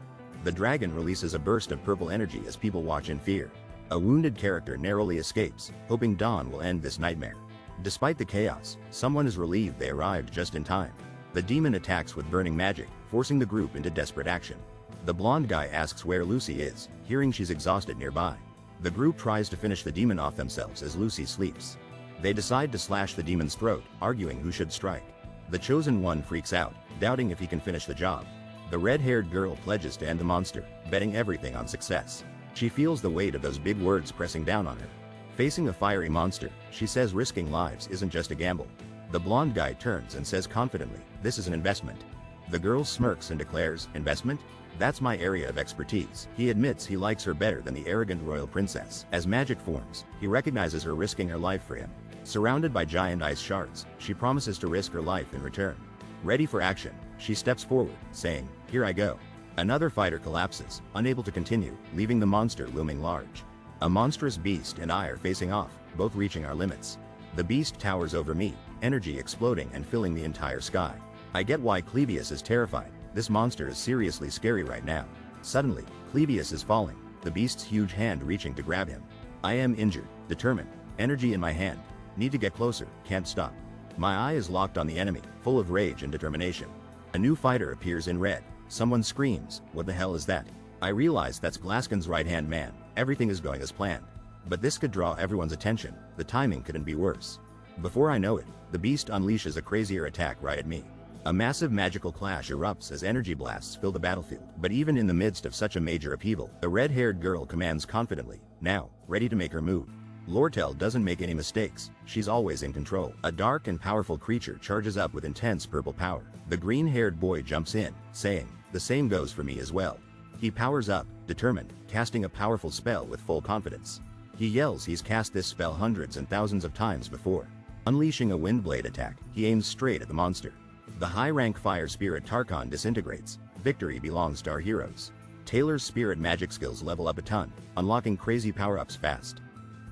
The dragon releases a burst of purple energy as people watch in fear. A wounded character narrowly escapes, hoping Dawn will end this nightmare. Despite the chaos, someone is relieved they arrived just in time. The demon attacks with burning magic, forcing the group into desperate action. The blonde guy asks where Lucy is, hearing she's exhausted nearby. The group tries to finish the demon off themselves as Lucy sleeps. They decide to slash the demon's throat, arguing who should strike. The chosen one freaks out, doubting if he can finish the job. The red-haired girl pledges to end the monster, betting everything on success. She feels the weight of those big words pressing down on her. Facing a fiery monster, she says risking lives isn't just a gamble. The blonde guy turns and says confidently, "This is an investment." The girl smirks and declares, "Investment? That's my area of expertise." He admits he likes her better than the arrogant royal princess. As magic forms, he recognizes her risking her life for him. Surrounded by giant ice shards, she promises to risk her life in return. Ready for action, she steps forward, saying, "Here I go." Another fighter collapses, unable to continue, leaving the monster looming large. A monstrous beast and I are facing off, both reaching our limits. The beast towers over me, energy exploding and filling the entire sky. I get why Clebius is terrified. This monster is seriously scary right now. Suddenly, Clebius is falling, the beast's huge hand reaching to grab him. I am injured, determined, energy in my hand. Need to get closer, can't stop. My eye is locked on the enemy, full of rage and determination. A new fighter appears in red. Someone screams, "What the hell is that?" I realize that's Glaskin's right-hand man. Everything is going as planned. But this could draw everyone's attention. The timing couldn't be worse. Before I know it, the beast unleashes a crazier attack right at me. A massive magical clash erupts as energy blasts fill the battlefield. But even in the midst of such a major upheaval, the red-haired girl commands confidently, "Now, ready to make her move." Lortel doesn't make any mistakes. She's always in control. A dark and powerful creature charges up with intense purple power. The green-haired boy jumps in, saying, "The same goes for me as well." He powers up, determined, casting a powerful spell with full confidence. He yells he's cast this spell hundreds and thousands of times before. Unleashing a windblade attack, he aims straight at the monster. The high-rank fire spirit Tarkon disintegrates. Victory belongs to our heroes. Taylor's spirit magic skills level up a ton, unlocking crazy power-ups fast.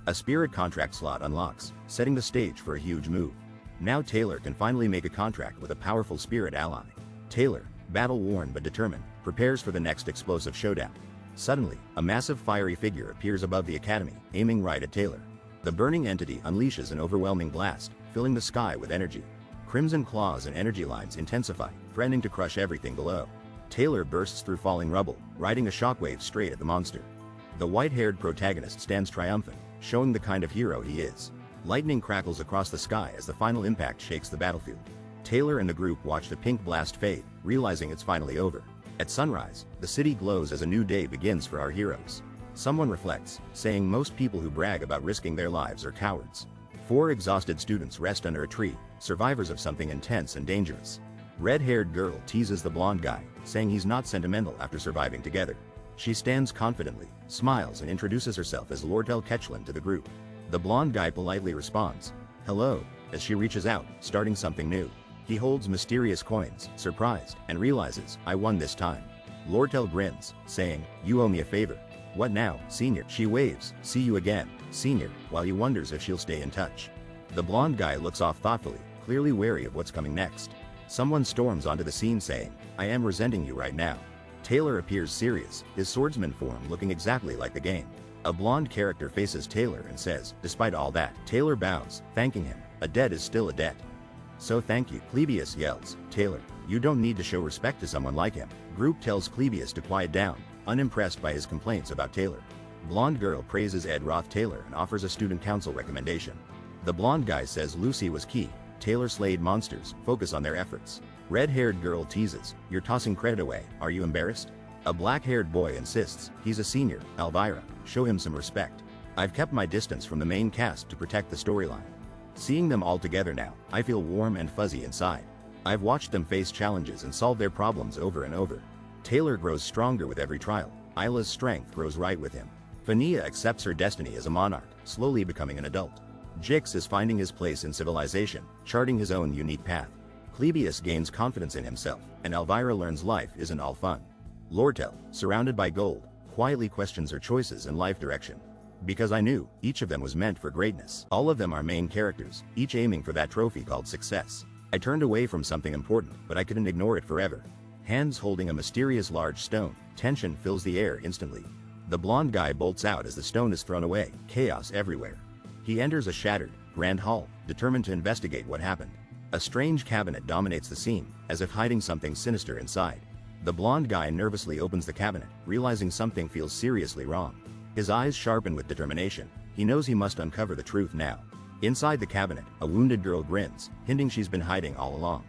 A spirit contract slot unlocks, setting the stage for a huge move. Now Taylor can finally make a contract with a powerful spirit ally. Taylor, battle-worn but determined, prepares for the next explosive showdown. Suddenly, a massive fiery figure appears above the academy, aiming right at Taylor. The burning entity unleashes an overwhelming blast, filling the sky with energy. Crimson claws and energy lines intensify, threatening to crush everything below. Taylor bursts through falling rubble, riding a shockwave straight at the monster. The white-haired protagonist stands triumphant, showing the kind of hero he is. Lightning crackles across the sky as the final impact shakes the battlefield. Taylor and the group watch the pink blast fade, realizing it's finally over. At sunrise, the city glows as a new day begins for our heroes. Someone reflects, saying most people who brag about risking their lives are cowards. 4 exhausted students rest under a tree, survivors of something intense and dangerous. Red-haired girl teases the blonde guy, saying he's not sentimental after surviving together. She stands confidently, smiles and introduces herself as Lortel Ketchland to the group. The blonde guy politely responds, "Hello," as she reaches out, starting something new. He holds mysterious coins, surprised, and realizes, "I won this time." Lortel grins, saying, "You owe me a favor." "What now, senior?" She waves, "See you again, senior," while he wonders if she'll stay in touch. The blonde guy looks off thoughtfully, clearly wary of what's coming next. Someone storms onto the scene saying, "I am resenting you right now." Taylor appears serious, his swordsman form looking exactly like the game. A blonde character faces Taylor and says, "Despite all that," Taylor bows, thanking him. A debt is still a debt. "So thank you," Clebius yells. "Taylor, you don't need to show respect to someone like him." Group tells Clebius to quiet down, unimpressed by his complaints about Taylor. Blonde girl praises Ed Roth Taylor and offers a student council recommendation. The blonde guy says Lucy was key. Taylor slayed monsters, focus on their efforts. Red-haired girl teases, "You're tossing credit away, are you embarrassed?" A black-haired boy insists, he's a senior, Elvira, show him some respect. I've kept my distance from the main cast to protect the storyline. Seeing them all together now, I feel warm and fuzzy inside. I've watched them face challenges and solve their problems over and over. Taylor grows stronger with every trial. Isla's strength grows right with him. Fania accepts her destiny as a monarch, slowly becoming an adult. Jix is finding his place in civilization, charting his own unique path. Clebius gains confidence in himself, and Elvira learns life isn't all fun. Lortel, surrounded by gold, quietly questions her choices and life direction. Because I knew, each of them was meant for greatness. All of them are main characters, each aiming for that trophy called success. I turned away from something important, but I couldn't ignore it forever. Hands holding a mysterious large stone, tension fills the air instantly. The blonde guy bolts out as the stone is thrown away, chaos everywhere. He enters a shattered, Grand Hall, determined to investigate what happened. A strange cabinet dominates the scene, as if hiding something sinister inside. The blonde guy nervously opens the cabinet, realizing something feels seriously wrong. His eyes sharpen with determination. He knows he must uncover the truth now. Inside the cabinet, a wounded girl grins, hinting she's been hiding all along.